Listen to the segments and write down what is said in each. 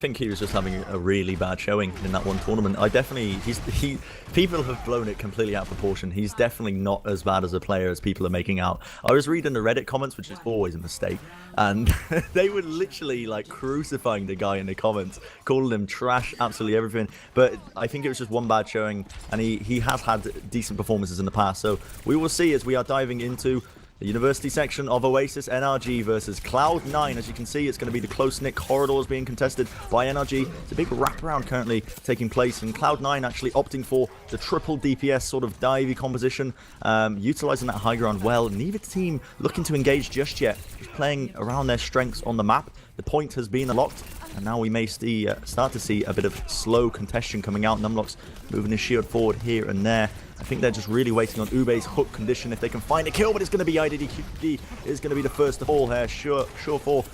think he was just having a really bad showing in that one tournament. People have blown it completely out of proportion. He's definitely not as bad as a player as people are making out. I was reading the Reddit comments, which is always a mistake, and they were literally like crucifying the guy in the comments, calling him trash, absolutely everything. But I think it was just one bad showing, and he has had decent performances in the past. So we will see as we are diving into the university section of Oasis NRG versus Cloud9. As you can see, it's going to be the close-knit corridors being contested by NRG. It's a big wraparound currently taking place, and Cloud9 actually opting for the triple DPS sort of divey composition, utilizing that high ground well. Neither team looking to engage just yet, just playing around their strengths on the map. The point has been unlocked, and now we may start to see a bit of slow contention coming out. Numlock's moving his shield forward here and there. I think they're just really waiting on Ube's hook condition if they can find a kill, but it's going to be IDDQD is going to be the first to fall here. Sure for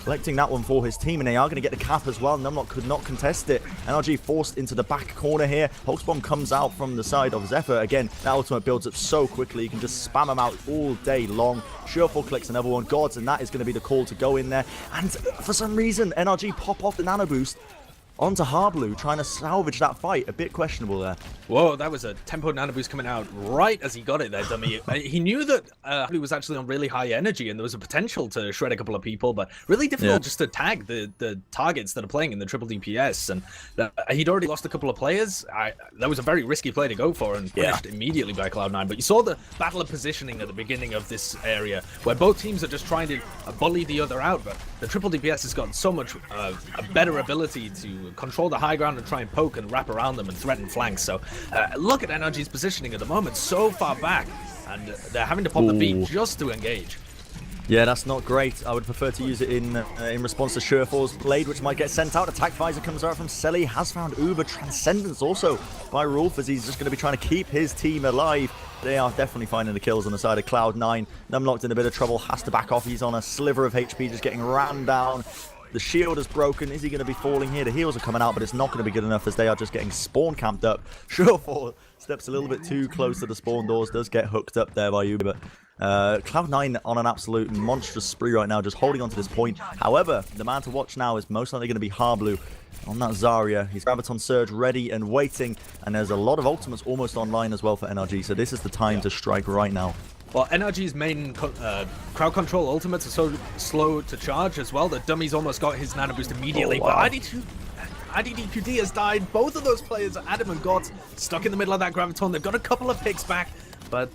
collecting that one for his team, and they are going to get the cap as well. Numlock could not contest it. NRG forced into the back corner here. Pulse Bomb comes out from the side of Zephyr. Again, that ultimate builds up so quickly. You can just spam them out all day long. Surefall collects another one. Gods, and that is going to be the call to go in there. And for some reason, NRG pop off the nano boost onto Harblu, trying to salvage that fight. A bit questionable there. Whoa, that was a tempo nano boost coming out right as he got it there, dummy. He knew that Harblu was actually on really high energy and there was a potential to shred a couple of people, but really difficult just to tag the targets that are playing in the triple DPS. And he'd already lost a couple of players. That was a very risky play to go for and punished immediately by Cloud9. But you saw the battle of positioning at the beginning of this area where both teams are just trying to bully the other out, but the triple DPS has got so much a better ability to control the high ground and try and poke and wrap around them and threaten flanks. So look at NRG's positioning at the moment, so far back, and they're having to pop the beat just to engage. Yeah, that's not great. I would prefer to use it in response to Surefall's blade, which might get sent out. Attack visor comes out from Selly. Has found Uber. Transcendence also by Rolf, as he's just going to be trying to keep his team alive. They are definitely finding the kills on the side of Cloud9. Numlocked in a bit of trouble, has to back off. He's on a sliver of HP, just getting rammed down. The shield is broken. Is he going to be falling here? The heals are coming out, but it's not going to be good enough as they are just getting spawn camped up. Surefall steps a little bit too close to the spawn doors, does get hooked up there by Uber. Cloud9 on an absolute monstrous spree right now, just holding on to this point. However, the man to watch now is most likely going to be Harblu on that Zarya. He's Graviton Surge ready and waiting, and there's a lot of ultimates almost online as well for NRG, so this is the time to strike right now. Well, NRG's main crowd control ultimates are so slow to charge as well that Dummy's almost got his nano boost immediately. Oh, wow. But IDDQD has died. Both of those players, Adam and Gods, stuck in the middle of that Graviton. They've got a couple of picks back, but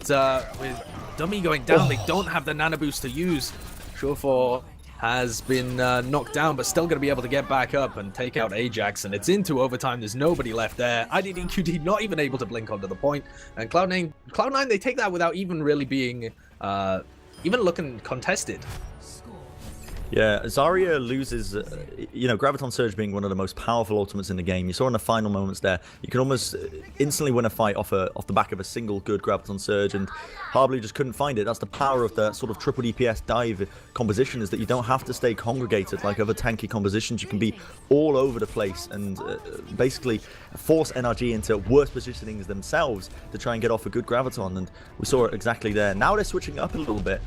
with Dummy going down, they don't have the nano boost to use. Surefall has been knocked down, but still going to be able to get back up and take out Ajax, and it's into overtime. There's nobody left there. IDDQD not even able to blink onto the point, and Cloud9, they take that without even really being, even looking contested. Yeah, Zarya loses, Graviton Surge being one of the most powerful ultimates in the game. You saw in the final moments there, you can almost instantly win a fight off the back of a single good Graviton Surge, and Harblu just couldn't find it. That's the power of the sort of triple DPS dive composition, is that you don't have to stay congregated like other tanky compositions. You can be all over the place and basically force NRG into worse positionings themselves to try and get off a good Graviton, and we saw it exactly there. Now they're switching up a little bit.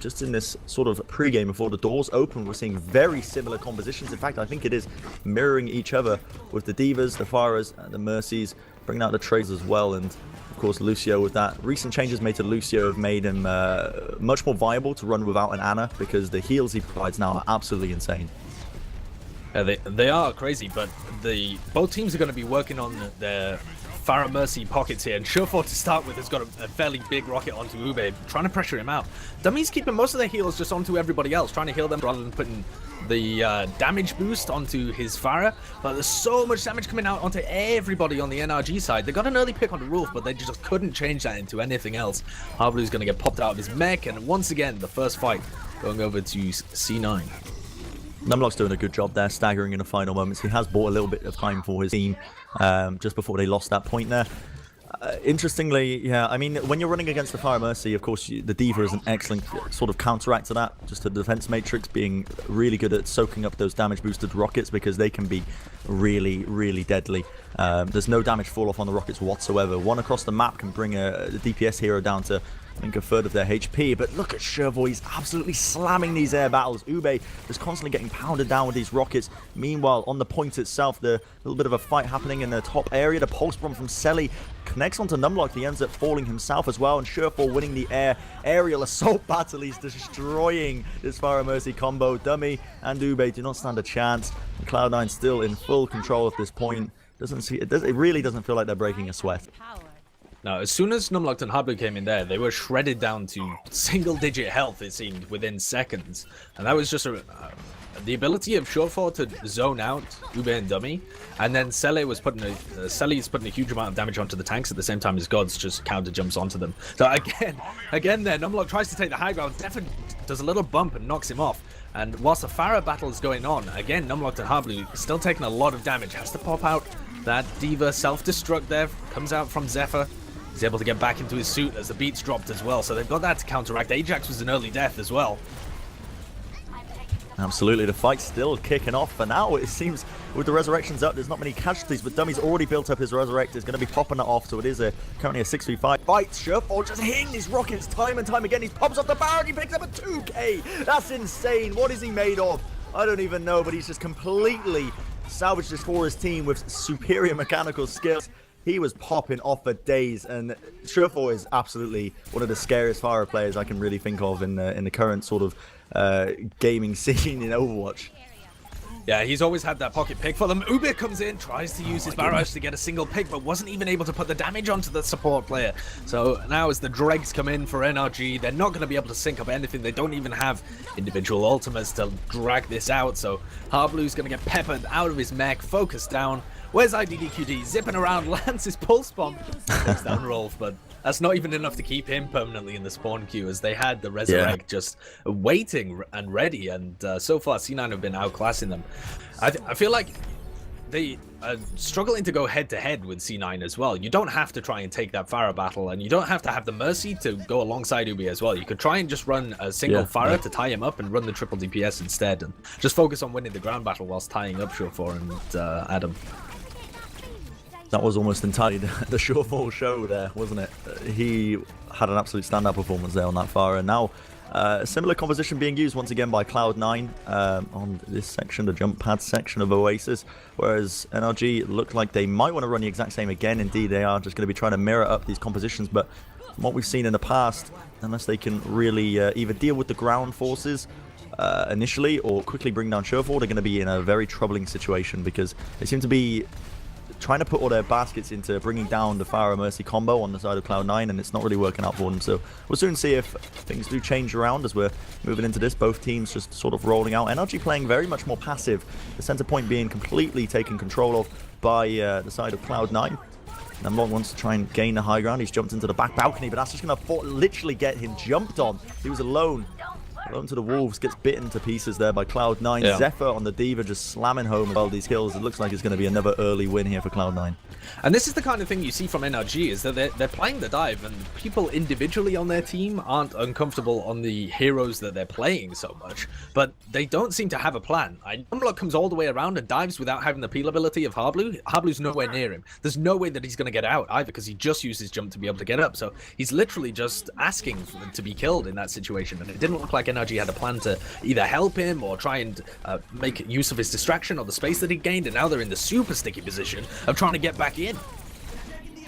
Just in this sort of pre-game before the doors open, we're seeing very similar compositions. In fact, I think it is mirroring each other with the Divas, the Pharahs, the Mercies, bringing out the Trays as well, and of course Lucio with that. Recent changes made to Lucio have made him much more viable to run without an Ana, because the heals he provides now are absolutely insane. They are crazy, but both teams are going to be working on their Pharah Mercy pockets here, and Surefall to start with has got a fairly big rocket onto Ube, trying to pressure him out. Dummy's keeping most of their heals just onto everybody else, trying to heal them rather than putting the damage boost onto his Pharah, but there's so much damage coming out onto everybody on the NRG side. They got an early pick on the roof, but they just couldn't change that into anything else. Harblu's going to get popped out of his mech, and once again, the first fight going over to C9. Numlock's doing a good job there, staggering in the final moments. He has bought a little bit of time for his team just before they lost that point there. Interestingly, yeah, I mean, when you're running against the Fire Mercy, of course, the D.Va is an excellent sort of counteract to that. Just a defense matrix being really good at soaking up those damage-boosted rockets because they can be really, really deadly. There's no damage fall-off on the rockets whatsoever. One across the map can bring a DPS hero down to, I think, a third of their HP. But look at Shervoy, he's absolutely slamming these air battles. Ube is constantly getting pounded down with these rockets. Meanwhile, on the point itself, the little bit of a fight happening in the top area. The pulse bomb from Selly connects onto Numlock. He ends up falling himself as well. And Shervoy winning the aerial assault battle. He's destroying this Fire Mercy combo. Dummy and Ube do not stand a chance. And Cloud9 still in full control at this point. It really doesn't feel like they're breaking a sweat. Now, as soon as Numlocked and Hablu came in there, they were shredded down to single-digit health, it seemed, within seconds. And that was just the ability of Shortfall to zone out Ube and Dummy, and then Selly's putting a huge amount of damage onto the tanks at the same time as Gods just counter jumps onto them. So again there, Numlock tries to take the high ground, definitely does a little bump and knocks him off. And whilst the Pharah battle is going on, again, Numlocked and Hablu still taking a lot of damage. Has to pop out that D.Va self-destruct there, comes out from Zephyr. He's able to get back into his suit as the beats dropped as well, so they've got that to counteract. Ajax was an early death as well. Absolutely, the fight's still kicking off for now. It seems with the resurrections up, there's not many casualties, but Dummy's already built up his resurrect. Is going to be popping it off, so it is currently a 6v5 fight. Sherfall just hitting these rockets time and time again. He pops off the barrel, he picks up a 2k. That's insane. What is he made of? I don't even know, but he's just completely salvaged this for his team with superior mechanical skills. He was popping off for days, and Sherfall is absolutely one of the scariest fire players I can really think of in the current sort of gaming scene in Overwatch. Yeah, he's always had that pocket pick for them. Ube comes in, tries to use his barrage to get a single pick, but wasn't even able to put the damage onto the support player. So now as the dregs come in for NRG, they're not going to be able to sync up anything. They don't even have individual ultimates to drag this out. So Harblue's going to get peppered out of his mech, focused down. Where's IDDQD? Zipping around, lands his pulse bomb. Takes down Rolf, but that's not even enough to keep him permanently in the spawn queue, as they had the Resurrect just waiting and ready, and so far C9 have been outclassing them. I feel like they are struggling to go head-to-head with C9 as well. You don't have to try and take that Pharah battle, and you don't have to have the Mercy to go alongside Ubi as well. You could try and just run a single Pharah to tie him up and run the triple DPS instead, and just focus on winning the ground battle whilst tying up Shurfor and Adam. That was almost entirely the Shurfall show there, wasn't it? He had an absolute standout performance there on that far, and now a similar composition being used once again by Cloud9 on this section, the jump pad section of Oasis, whereas NRG look like they might want to run the exact same again. Indeed, they are just going to be trying to mirror up these compositions, but from what we've seen in the past, unless they can really either deal with the ground forces initially or quickly bring down Shurfall, they're going to be in a very troubling situation, because they seem to be trying to put all their baskets into bringing down the Pharah Mercy combo on the side of Cloud9, and it's not really working out for them. So we'll soon see if things do change around as we're moving into this. Both teams just sort of rolling out. NRG playing very much more passive, the center point being completely taken control of by the side of Cloud9. Numlock wants to try and gain the high ground. He's jumped into the back balcony, but that's just going to literally get him jumped on. He was alone. Alone to the Wolves, gets bitten to pieces there by Cloud9. Yeah. Zephyr on the D.Va just slamming home all these kills. It looks like it's going to be another early win here for Cloud9. And this is the kind of thing you see from NRG, is that they're playing the dive, and people individually on their team aren't uncomfortable on the heroes that they're playing so much, but they don't seem to have a plan. Numlock comes all the way around and dives without having the peel ability of Harblu. Harblu's nowhere near him. There's no way that he's going to get out either, because he just used his jump to be able to get up. So he's literally just asking to be killed in that situation, and it didn't look like NRG had a plan to either help him or try and make use of his distraction or the space that he gained, and now they're in the super sticky position of trying to get back in.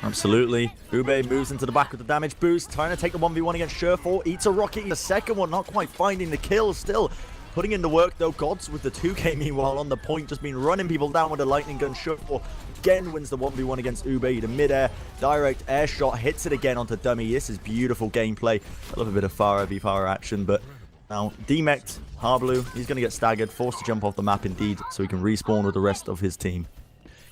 Absolutely. Ube moves into the back with the damage boost, trying to take the 1v1 against Shurfall. Eats a rocket. The second one, not quite finding the kill. Still putting in the work, though. Gods with the 2k, meanwhile, on the point, just been running people down with a lightning gun. Shurfall again wins the 1v1 against Ube. The mid-air direct air shot hits it again onto Dummy. This is beautiful gameplay. I love a bit of Pharah v Pharah action, but now demeched Harblu. He's going to get staggered, forced to jump off the map indeed, so he can respawn with the rest of his team.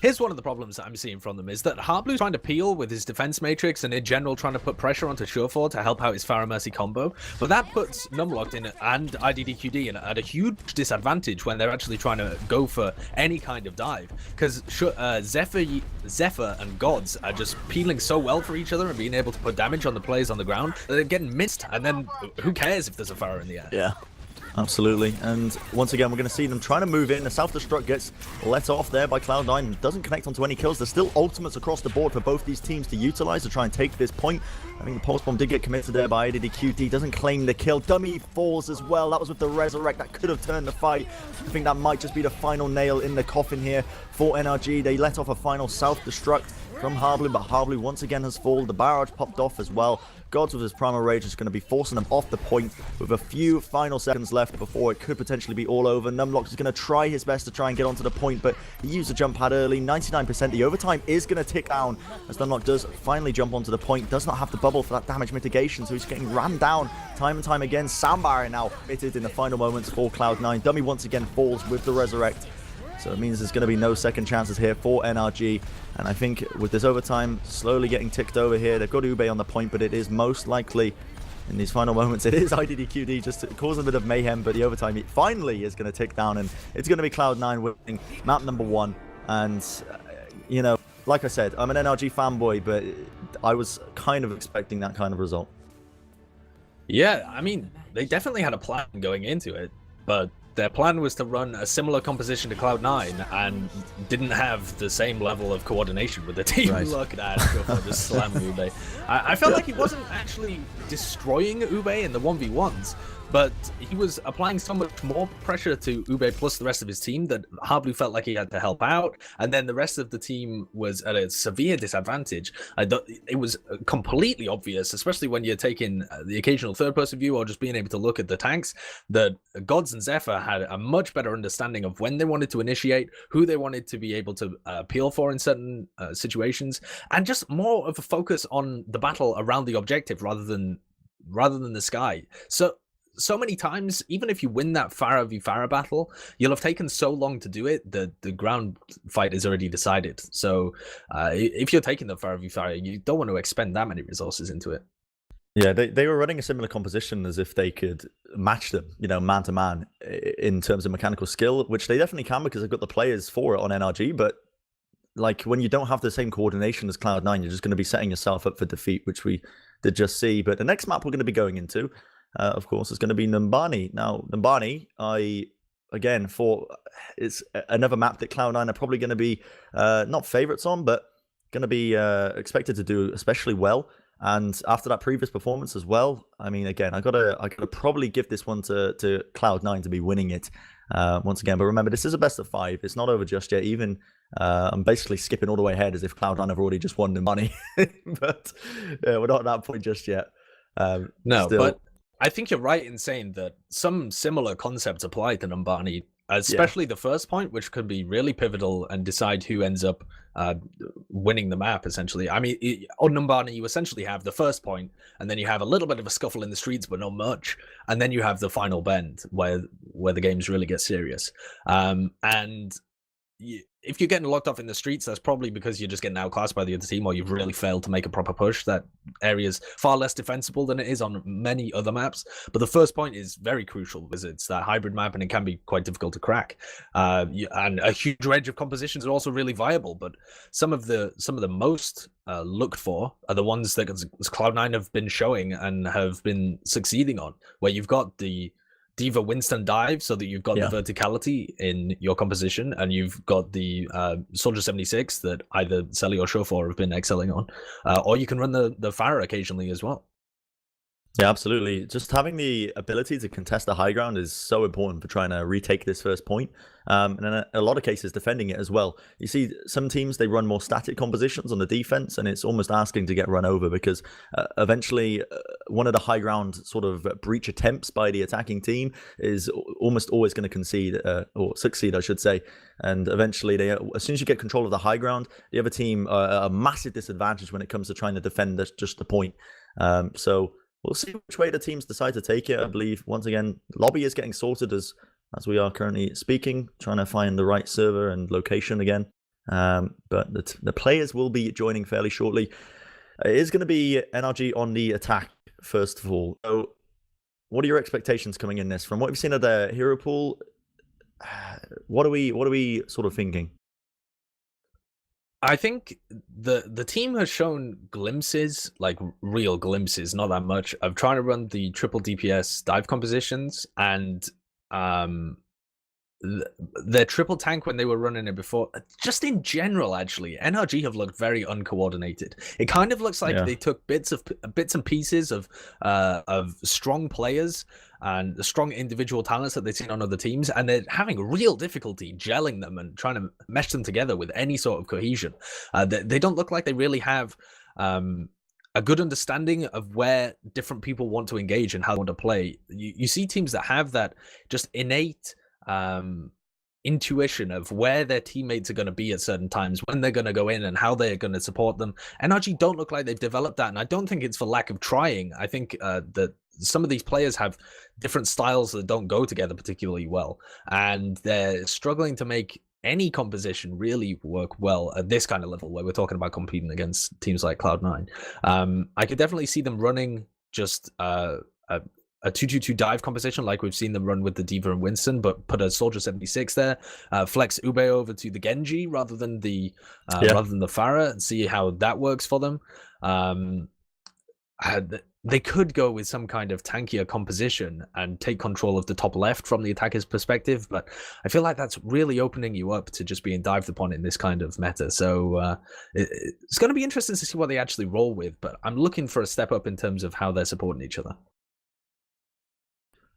Here's one of the problems that I'm seeing from them is that Heartblue's trying to peel with his defense matrix and in general trying to put pressure onto Surefour to help out his Pharah Mercy combo, but that puts Numlocked in and IDDQD in at a huge disadvantage when they're actually trying to go for any kind of dive, because Zephyr and Gods are just peeling so well for each other and being able to put damage on the players on the ground that they're getting missed, and then who cares if there's a Pharah in the air? Yeah. Absolutely, and once again, we're going to see them trying to move in. The self-destruct gets let off there by Cloud9, doesn't connect onto any kills. There's still ultimates across the board for both these teams to utilize to try and take this point. I mean, the pulse bomb did get committed there by IDDQD, doesn't claim the kill. Dummy falls as well. That was with the resurrect. That could have turned the fight. I think that might just be the final nail in the coffin here for NRG. They let off a final self-destruct from Heartblue, but Heartblue once again has fallen. The barrage popped off as well. Gods with his Primal Rage is going to be forcing them off the point with a few final seconds left before it could potentially be all over. Numlock is going to try his best to try and get onto the point, but he used the jump pad early. 99%. The overtime is going to tick down as Numlock does finally jump onto the point. Does not have the bubble for that damage mitigation, so he's getting rammed down time and time again. Soundbarrier now fitted in the final moments for Cloud9. Dummy once again falls with the resurrect. So it means there's going to be no second chances here for NRG. And I think with this overtime slowly getting ticked over here, they've got Ube on the point, but it is most likely in these final moments, it is IDDQD just to cause a bit of mayhem, but the overtime finally is going to tick down, and it's going to be Cloud9 winning map number 1. And, you know, like I said, I'm an NRG fanboy, but I was kind of expecting that kind of result. Yeah, I mean, they definitely had a plan going into it, but their plan was to run a similar composition to Cloud9 and didn't have the same level of coordination with the team. Right. Look at that, just slam Ube. I felt like he wasn't actually destroying Ube in the 1v1s, but he was applying so much more pressure to Ube plus the rest of his team that Heartblue felt like he had to help out, and then the rest of the team was at a severe disadvantage. It was completely obvious, especially when you're taking the occasional third-person view or just being able to look at the tanks, that Gods and Zephyr had a much better understanding of when they wanted to initiate, who they wanted to be able to appeal for in certain situations, and just more of a focus on the battle around the objective rather than the sky. So many times, even if you win that Pharah v Pharah battle, you'll have taken so long to do it that the ground fight is already decided. So if you're taking the Pharah v Pharah, you don't want to expend that many resources into it. Yeah, they were running a similar composition as if they could match them, you know, man to man in terms of mechanical skill, which they definitely can because they've got the players for it on NRG. But like when you don't have the same coordination as Cloud9, you're just going to be setting yourself up for defeat, which we did just see. But the next map we're going to be going into, of course, is going to be Numbani. Now, Numbani, I again thought it's another map that Cloud9 are probably going to be not favorites on, but going to be expected to do especially well. And after that previous performance as well, I mean, again, I gotta probably give this one to Cloud9 to be winning it once again. But remember, this is a best of 5. It's not over just yet. Even I'm basically skipping all the way ahead as if Cloud9 have already just won the money. But we're not at that point just yet. No, still. but I think you're right in saying that some similar concepts apply to Numbani, especially the first point, which could be really pivotal and decide who ends up winning the map, essentially. I mean, on Numbani, you essentially have the first point, and then you have a little bit of a scuffle in the streets, but not much. And then you have the final bend, where the games really get serious. If you're getting locked off in the streets, that's probably because you're just getting outclassed by the other team, or you've really failed to make a proper push. That area is far less defensible than it is on many other maps. But the first point is very crucial because it's that hybrid map, and it can be quite difficult to crack. And a huge range of compositions are also really viable. But some of the most looked for are the ones that Cloud9 have been showing and have been succeeding on, where you've got the Diva Winston dive, so that you've got the verticality in your composition, and you've got the Soldier 76 that either Selly or Shofor have been excelling on, or you can run the Pharah occasionally as well. Yeah, absolutely. Just having the ability to contest the high ground is so important for trying to retake this first point. And in a lot of cases, defending it as well. You see, some teams, they run more static compositions on the defense, and it's almost asking to get run over because eventually one of the high ground sort of breach attempts by the attacking team is almost always going to concede, or succeed, I should say. And eventually, as soon as you get control of the high ground, the other team are a massive disadvantage when it comes to trying to defend just the point. So we'll see which way the teams decide to take it. I believe, once again, lobby is getting sorted as we are currently speaking, trying to find the right server and location again. But the players will be joining fairly shortly. It is going to be NRG on the attack, first of all. So what are your expectations coming in this? From what we've seen of their hero pool, what are we sort of thinking? I think the team has shown glimpses, like real glimpses, not that much, of trying to run the triple DPS dive compositions, and their triple tank when they were running it before. Just in general, actually, NRG have looked very uncoordinated. It kind of looks like they took bits and pieces of strong players and the strong individual talents that they've seen on other teams, and they're having real difficulty gelling them and trying to mesh them together with any sort of cohesion. They don't look like they really have a good understanding of where different people want to engage and how they want to play. You see teams that have that just innate intuition of where their teammates are going to be at certain times, when they're going to go in and how they're going to support them. NRG don't look like they've developed that, and I don't think it's for lack of trying. I think that some of these players have different styles that don't go together particularly well, and they're struggling to make any composition really work well at this kind of level where we're talking about competing against teams like Cloud9. I could definitely see them running just a 2-2-2 dive composition like we've seen them run with the D.Va and Winston, but put a Soldier 76 there, flex Ube over to the Genji rather than the Pharah, and see how that works for them. They could go with some kind of tankier composition and take control of the top left from the attacker's perspective, but I feel like that's really opening you up to just being dived upon in this kind of meta. So it's going to be interesting to see what they actually roll with, but I'm looking for a step up in terms of how they're supporting each other.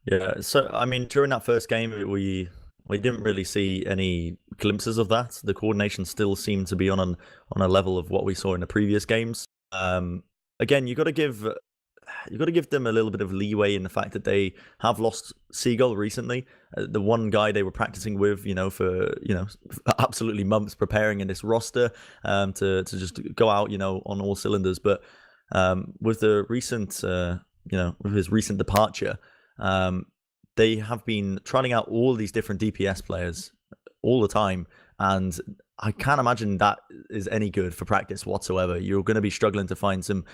Yeah, so I mean, during that first game, we didn't really see any glimpses of that. The coordination still seemed to be on a level of what we saw in the previous games. Again, you got to give them a little bit of leeway in the fact that they have lost Seagull recently. The one guy they were practicing with, for absolutely months, preparing in this roster to just go out, on all cylinders. But with the recent, with his recent departure. They have been trying out all these different DPS players all the time, and I can't imagine that is any good for practice whatsoever. You're going to be struggling to find some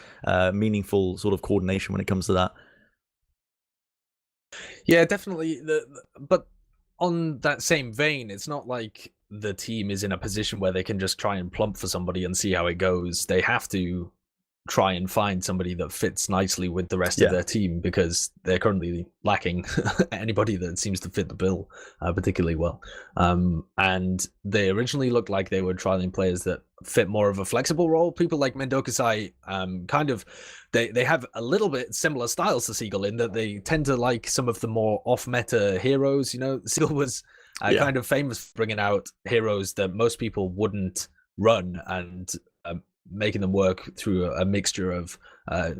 meaningful sort of coordination when it comes to that. Yeah, definitely. But on that same vein, it's not like the team is in a position where they can just try and plump for somebody and see how it goes. They have to try and find somebody that fits nicely with the rest of their team, because they're currently lacking anybody that seems to fit the bill particularly well. And they originally looked like they were trialing players that fit more of a flexible role. People like Mendokasai, they have a little bit similar styles to Seagull in that they tend to like some of the more off-meta heroes. Seagull was kind of famous for bringing out heroes that most people wouldn't run, and making them work through a mixture of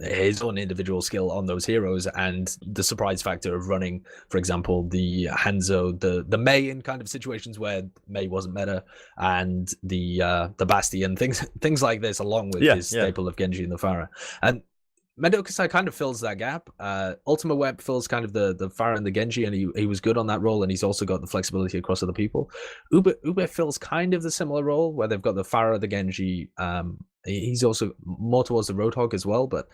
his own individual skill on those heroes and the surprise factor of running, for example, the Hanzo, the Mei in kind of situations where Mei wasn't meta, and the Bastion, things like this, along with his staple of Genji and the Pharah. And Mendokasai kind of fills that gap. Ultima Web fills kind of the Pharah and the Genji, and he was good on that role, and he's also got the flexibility across other people. Ube fills kind of the similar role, where they've got the Pharah, the Genji. He's also more towards the Roadhog as well, but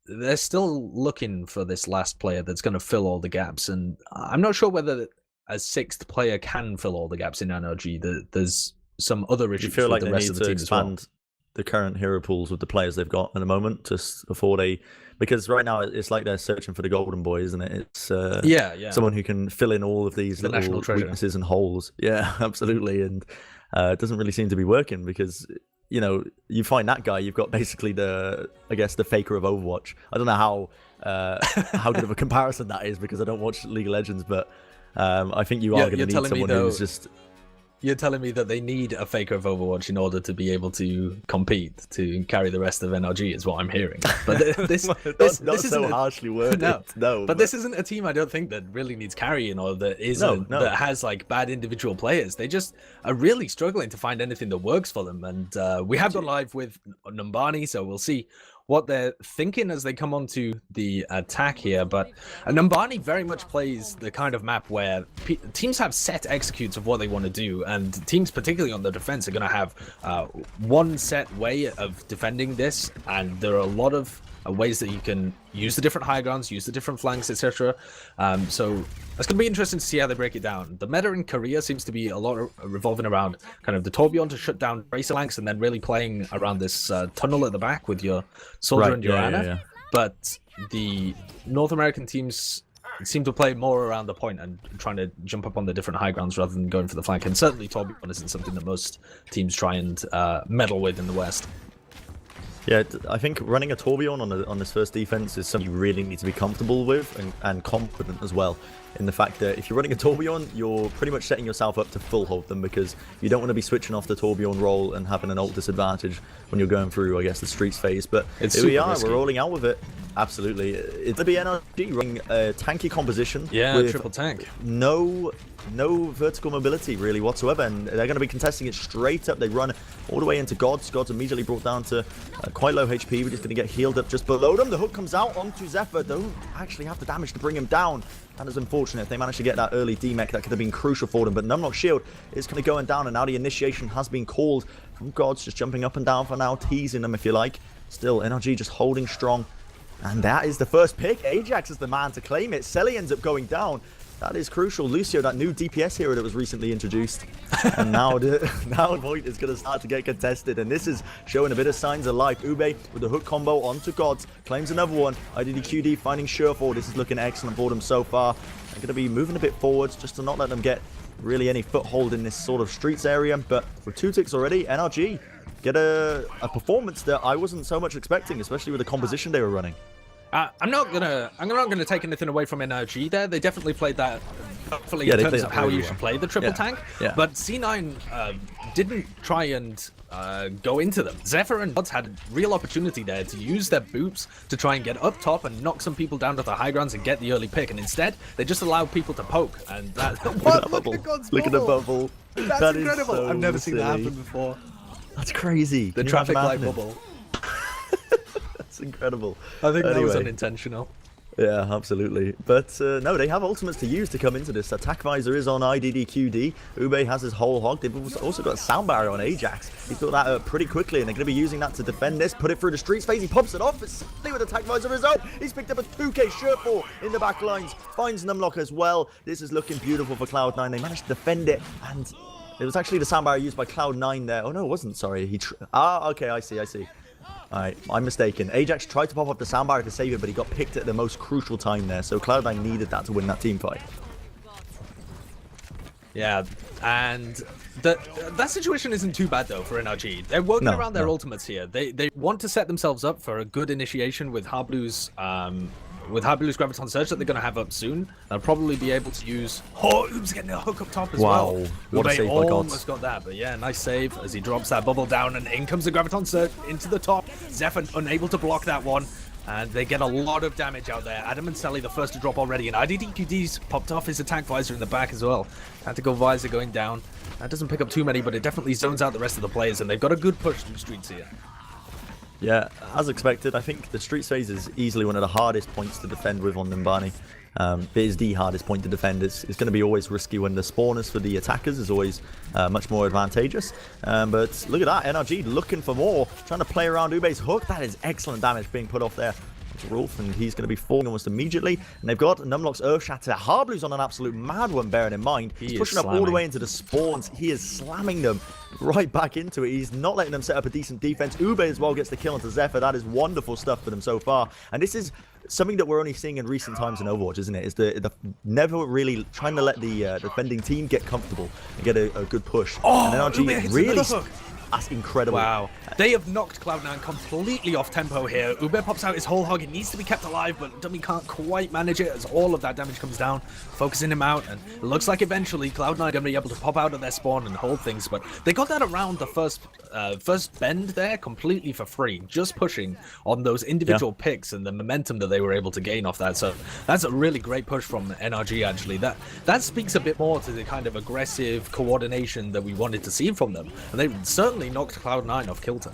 they're still looking for this last player that's going to fill all the gaps, and I'm not sure whether a sixth player can fill all the gaps in NRG. There's some other issues. You feel like the they rest need of the to team expand as well. The current hero pools with the players they've got at the moment to afford because right now it's like they're searching for the golden boy, isn't it? It's someone who can fill in all of these little weaknesses and holes. Yeah, absolutely. And it doesn't really seem to be working, because you find that guy, you've got basically the faker of Overwatch. I don't know how good of a comparison that is, because I don't watch League of Legends, but I think you are going to need someone who's just... You're telling me that they need a faker of Overwatch in order to be able to compete, to carry the rest of NRG, is what I'm hearing. But this not so harshly worded. But this isn't a team, I don't think, that really needs carrying, or that that has like bad individual players. They just are really struggling to find anything that works for them. And we have gone live with Numbani, so we'll see what they're thinking as they come onto the attack here, but Numbani very much plays the kind of map where teams have set executes of what they want to do, and teams, particularly on the defense, are going to have one set way of defending this, and there are a lot of ways that you can use the different high grounds, use the different flanks, etc. So it's going to be interesting to see how they break it down. The meta in Korea seems to be a lot revolving around kind of the Tourbillon to shut down Tracer flanks, and then really playing around this tunnel at the back with your Soldier and your Ana. But the North American teams seem to play more around the point and trying to jump up on the different high grounds rather than going for the flank. And certainly Tourbillon isn't something that most teams try and meddle with in the West. Yeah, I think running a Tourbillon on this first defense is something you really need to be comfortable with and confident as well. In the fact that if you're running a Tourbillon, you're pretty much setting yourself up to full hold them, because you don't want to be switching off the Tourbillon roll and having an ult disadvantage when you're going through, I guess, the streets phase. But here we are, risky. We're rolling out with it. Absolutely. It's going to be NRG running a tanky composition. Yeah, with triple tank. No vertical mobility really whatsoever, and they're going to be contesting it straight up. They run all the way into Gods. Gods immediately brought down to quite low HP. We're just going to get healed up just below them. The hook comes out onto Zephyr. Don't actually have the damage to bring him down. That is unfortunate. If they managed to get that early D-Mech, that could have been crucial for them. But Numlock Shield is kind of going down, and now the initiation has been called from Gods, just jumping up and down for now, teasing them if you like. Still, NRG just holding strong. And that is the first pick. Ajax is the man to claim it. Selly ends up going down. That is crucial. Lucio, that new DPS hero that was recently introduced. And now Void is going to start to get contested. And this is showing a bit of signs of life. Ube with the hook combo onto Gods. Claims another one. IDDQD finding Surefour. This is looking excellent for them so far. They're going to be moving a bit forwards just to not let them get really any foothold in this sort of streets area. But with 2 ticks already, NRG get a performance that I wasn't so much expecting, especially with the composition they were running. I'm not gonna take anything away from NRG there. They definitely played that thoughtfully in terms of how you should play the triple tank. Yeah. But C9 didn't try and go into them. Zephyr and Gods had real opportunity there to use their boots to try and get up top and knock some people down to the high grounds and get the early pick. And instead, they just allowed people to poke. And that look at God's Look at the bubble. That's incredible. So I've never seen that silly. happen before. That's crazy. The traffic light bubble. That's incredible. I think that was unintentional. Yeah, absolutely. But no, they have ultimates to use to come into this. Attack Visor is on IDDQD. Ube has his whole hog. They've also got a sound barrier on Ajax. He built that up pretty quickly, and they're going to be using that to defend this. Put it through the streets phase. He pops it off. It's Sally with Attack Visor his own. He's picked up a 2k Surefour in the back lines. Finds Numlock as well. This is looking beautiful for Cloud9. They managed to defend it, and it was actually the sound barrier used by Cloud9 there. Oh no, it wasn't. Sorry. Okay, I see. Alright, I'm mistaken. Ajax tried to pop up the sound barrier to save it, but he got picked at the most crucial time there. So Cloud9 needed that to win that team fight. Yeah, and that situation isn't too bad though for NRG. They're working around their ultimates here. They want to set themselves up for a good initiation with Harblu's Graviton Surge that they're going to have up soon. They'll probably be able to use... Oh, Oob's getting a hook up top as well. Wow, what a save by Gods. Almost got that, but yeah, nice save as he drops that bubble down, and in comes the Graviton Surge into the top. Zephyr unable to block that one, and they get a lot of damage out there. Adam and Sally the first to drop already, and IDDQD's popped off his attack visor in the back as well. Tactical visor going down. That doesn't pick up too many, but it definitely zones out the rest of the players, and they've got a good push through streets here. Yeah, as expected, I think the streets phase is easily one of the hardest points to defend with on Numbani. It is the hardest point to defend. It's going to be always risky when the spawners for the attackers is always much more advantageous. But look at that, NRG looking for more, trying to play around Ube's hook. That is excellent damage being put off there. It's Rolf, and he's going to be falling almost immediately. And they've got Numlock's Earth Shatter. Harblu's on an absolute mad one, bearing in mind. He's pushing up all the way into the spawns. He is slamming them right back into it. He's not letting them set up a decent defense. Ube as well gets the kill onto Zephyr. That is wonderful stuff for them so far. And this is something that we're only seeing in recent times in Overwatch, isn't it? Is the never really trying to let the defending team get comfortable and get a good push. Oh, and NRG really... That's incredible. Wow. They have knocked Cloud9 completely off tempo here. Ube pops out his whole hog. It needs to be kept alive, but Dummy can't quite manage it as all of that damage comes down, focusing him out. And it looks like eventually Cloud9 are going to be able to pop out of their spawn and hold things. But they got that around the first bend there completely for free, just pushing on those individual picks and the momentum that they were able to gain off that. So that's a really great push from NRG, actually. That speaks a bit more to the kind of aggressive coordination that we wanted to see from them. And they certainly knocked Cloud9 off kilter.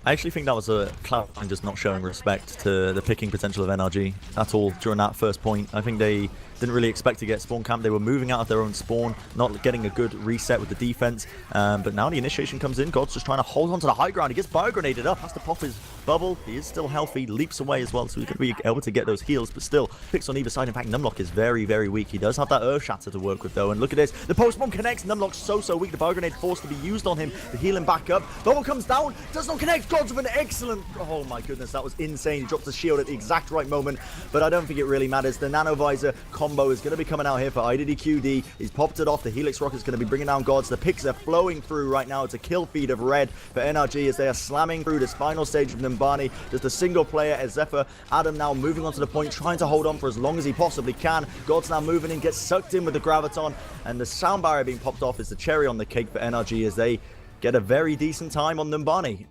I actually think that was a Cloud9 just not showing respect to the picking potential of NRG at all during that first point. I think they didn't really expect to get spawn camp. They were moving out of their own spawn, not getting a good reset with the defense. But now the initiation comes in. God's just trying to hold on to the high ground. He gets bio-grenaded up, has to pop his bubble. He is still healthy, leaps away as well, so he's going to be able to get those heals, but still picks on either side. In fact, Numlock is very, very weak. He does have that Earth Shatter to work with, though, and look at this. The post-bomb connects. Numlock's so weak. The bio-grenade forced to be used on him to heal him back up. Bubble comes down, does not connect. God's with an excellent... Oh my goodness, that was insane. He drops the shield at the exact right moment, but I don't think it really matters. The Nano Visor combo is going to be coming out here for IDDQD. He's popped it off. The Helix Rocket is going to be bringing down Gods. The picks are flowing through right now. It's a kill feed of red for NRG as they are slamming through this final stage of Numbani. Just a single player as Zephyr. Adam now moving onto the point, trying to hold on for as long as he possibly can. Gods now moving in, gets sucked in with the Graviton, and the sound barrier being popped off is the cherry on the cake for NRG as they get a very decent time on Numbani.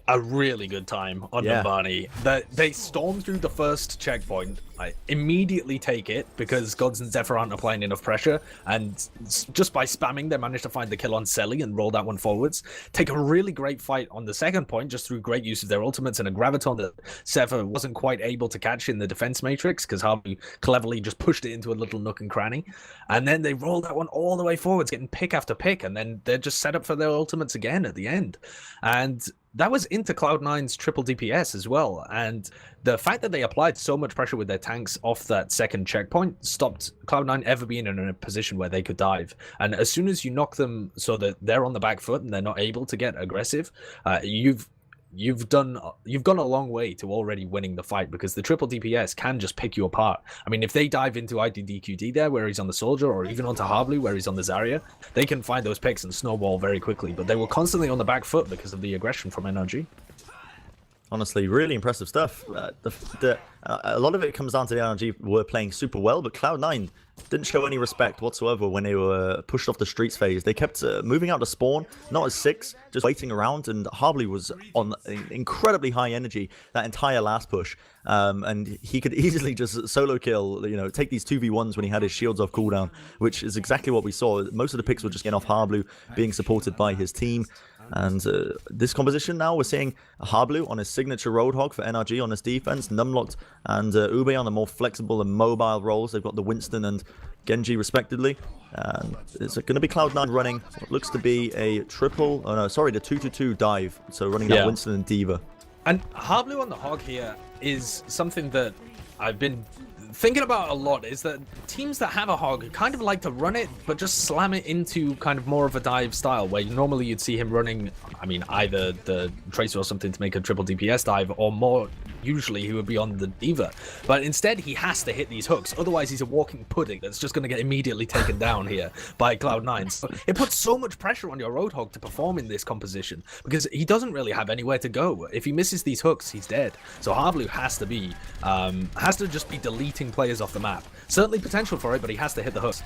A really good time on Numbani. They storm through the first checkpoint. I immediately take it because Gods and Zephyr aren't applying enough pressure, and just by spamming they managed to find the kill on Selly and roll that one forwards. Take a really great fight on the second point just through great use of their ultimates and a Graviton that Zephyr wasn't quite able to catch in the defense matrix because Harvey cleverly just pushed it into a little nook and cranny, and then they roll that one all the way forwards, getting pick after pick, and then they're just set up for their ultimates again at the end. And that was into Cloud9's triple DPS as well, and the fact that they applied so much pressure with their tanks off that second checkpoint stopped Cloud9 ever being in a position where they could dive. And as soon as you knock them so that they're on the back foot and they're not able to get aggressive, you've gone a long way to already winning the fight, because the triple DPS can just pick you apart. I mean, if they dive into IDDQD there where he's on the Soldier, or even onto Harblu where he's on the Zarya, they can find those picks and snowball very quickly, but they were constantly on the back foot because of the aggression from NRG. Honestly, really impressive stuff. A lot of it comes down to the NRG were playing super well, but Cloud9 didn't show any respect whatsoever when they were pushed off the streets phase. They kept moving out to spawn, not as 6, just waiting around, and Harblu was on incredibly high energy that entire last push. And he could easily just solo kill, you know, take these 2v1s when he had his shields off cooldown, which is exactly what we saw. Most of the picks were just getting off Harblu, being supported by his team. And this composition now, we're seeing Harblu on his signature Roadhog for NRG on his defense, Numlocked and Ube on the more flexible and mobile roles. They've got the Winston and Genji respectively. And it's going to be Cloud9 running what looks to be a the 2-2-2 dive. So running that Winston and Diva. And Harblu on the Hog here is something that I've been thinking about a lot, is that teams that have a Hog kind of like to run it, but just slam it into kind of more of a dive style, where normally you'd see him running, I mean, either the Tracer or something to make a triple DPS dive, or more usually he would be on the Diva. But instead he has to hit these hooks, otherwise he's a walking pudding that's just going to get immediately taken down here by Cloud9. So it puts so much pressure on your Roadhog to perform in this composition, because he doesn't really have anywhere to go. If he misses these hooks, he's dead. So Harblu has to just be deleting players off the map. Certainly potential for it, but he has to hit the hooks.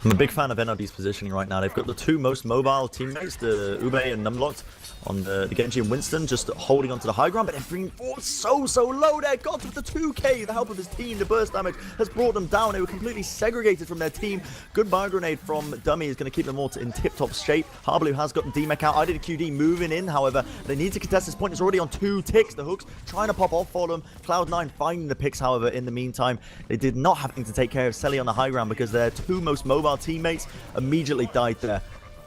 I'm a big fan of NRG's positioning right now. They've got the two most mobile teammates, the Ube and Numlocked, on the Genji and Winston, just holding onto the high ground, but they're bringing forward so low there. Gods with the 2k, the help of his team, the burst damage has brought them down. They were completely segregated from their team. Good bio grenade from Dummy is going to keep them all in tip-top shape. Harblu has gotten D-Mech out. IDDQD moving in, however. They need to contest this point. It's already on 2 ticks. The hooks trying to pop off for them. Cloud9 finding the picks, however, in the meantime. They did not having to take care of Selly on the high ground because their 2 most mobile teammates immediately died there.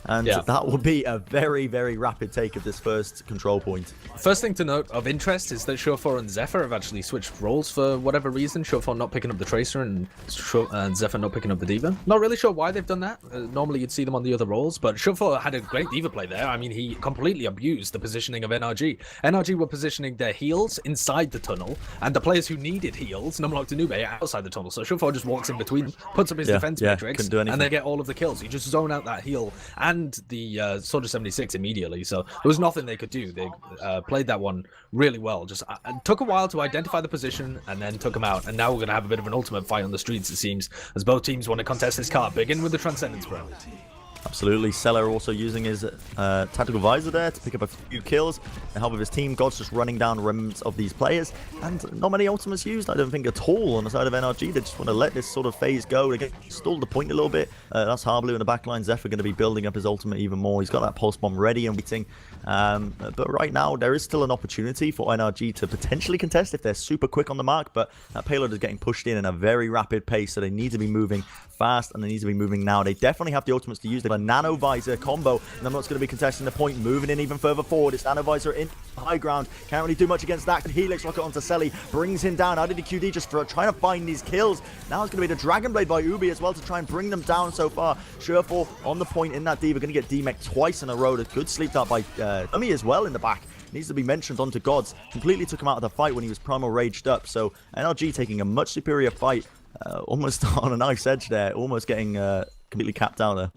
And that will be a very rapid take of this first control point. First thing to note of interest is that Shofor and Zephyr have actually switched roles for whatever reason. Shofor not picking up the Tracer and Zephyr not picking up the Diva. Not really sure why they've done that. Normally you'd see them on the other roles, but Shofor had a great Diva play there. I mean, he completely abused the positioning of NRG. NRG were positioning their heals inside the tunnel, and the players who needed heals, Numlocked and Ube, outside the tunnel. So Shofor just walks in between, puts up his defense matrix, and they get all of the kills. You just zone out that heal and the Soldier 76 immediately, so there was nothing they could do. They played that one really well. Just took a while to identify the position and then took them out, and now we're going to have a bit of an ultimate fight on the streets, it seems, as both teams want to contest this card. Begin with the Transcendence, bro. Absolutely. Seller also using his tactical visor there to pick up a few kills and help with his team. God's just running down remnants of these players. And not many ultimates used, I don't think, at all on the side of NRG. They just want to let this sort of phase go. They get stalled the point a little bit. That's Harblue in the backline. Zephyr going to be building up his ultimate even more. He's got that pulse bomb ready and waiting. But right now, there is still an opportunity for NRG to potentially contest if they're super quick on the mark. But that payload is getting pushed in a very rapid pace, so they need to be moving fast and they need to be moving now. They definitely have the ultimates to use. They have a nano visor combo, and I'm not going to be contesting the point, moving in even further forward. It's nano visor in high ground, can't really do much against that. Helix rocket onto Selly, brings him down. How did the QD just for trying to find these kills? Now it's going to be the Dragon Blade by Ubi as well to try and bring them down so far. Surefour on the point in that D. We're going to get D-Mech twice in a row. A good sleep dart by Dummy as well in the back. Needs to be mentioned onto Gods. Completely took him out of the fight when he was primal raged up. So NRG taking a much superior fight. Almost on a knife's edge there. Almost getting completely capped out there.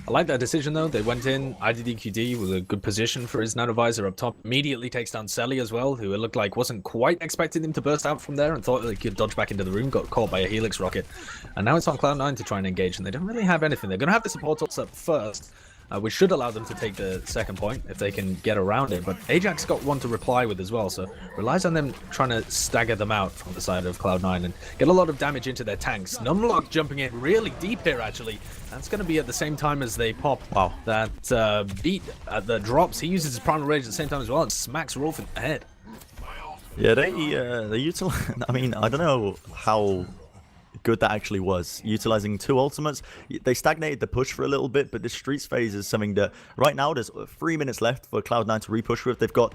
I like that decision though. They went in, IDDQD with a good position for his nanovisor up top. Immediately takes down Selly as well, who it looked like wasn't quite expecting him to burst out from there and thought he could dodge back into the room, got caught by a Helix rocket. And now it's on Cloud9 to try and engage, and they don't really have anything. They're going to have the support ults up first, which should allow them to take the second point if they can get around it. But Ajax got one to reply with as well, so relies on them trying to stagger them out from the side of Cloud9 and get a lot of damage into their tanks. Numlock jumping in really deep here, actually. That's going to be at the same time as they pop that beat at the drops. He uses his primal rage at the same time as well and smacks Rolf in the head. Yeah, they utilize. I mean, I don't know how good that actually was, utilizing two ultimates. They stagnated the push for a little bit, but the streets phase is something that right now there's 3 minutes left for Cloud9 to repush with. They've got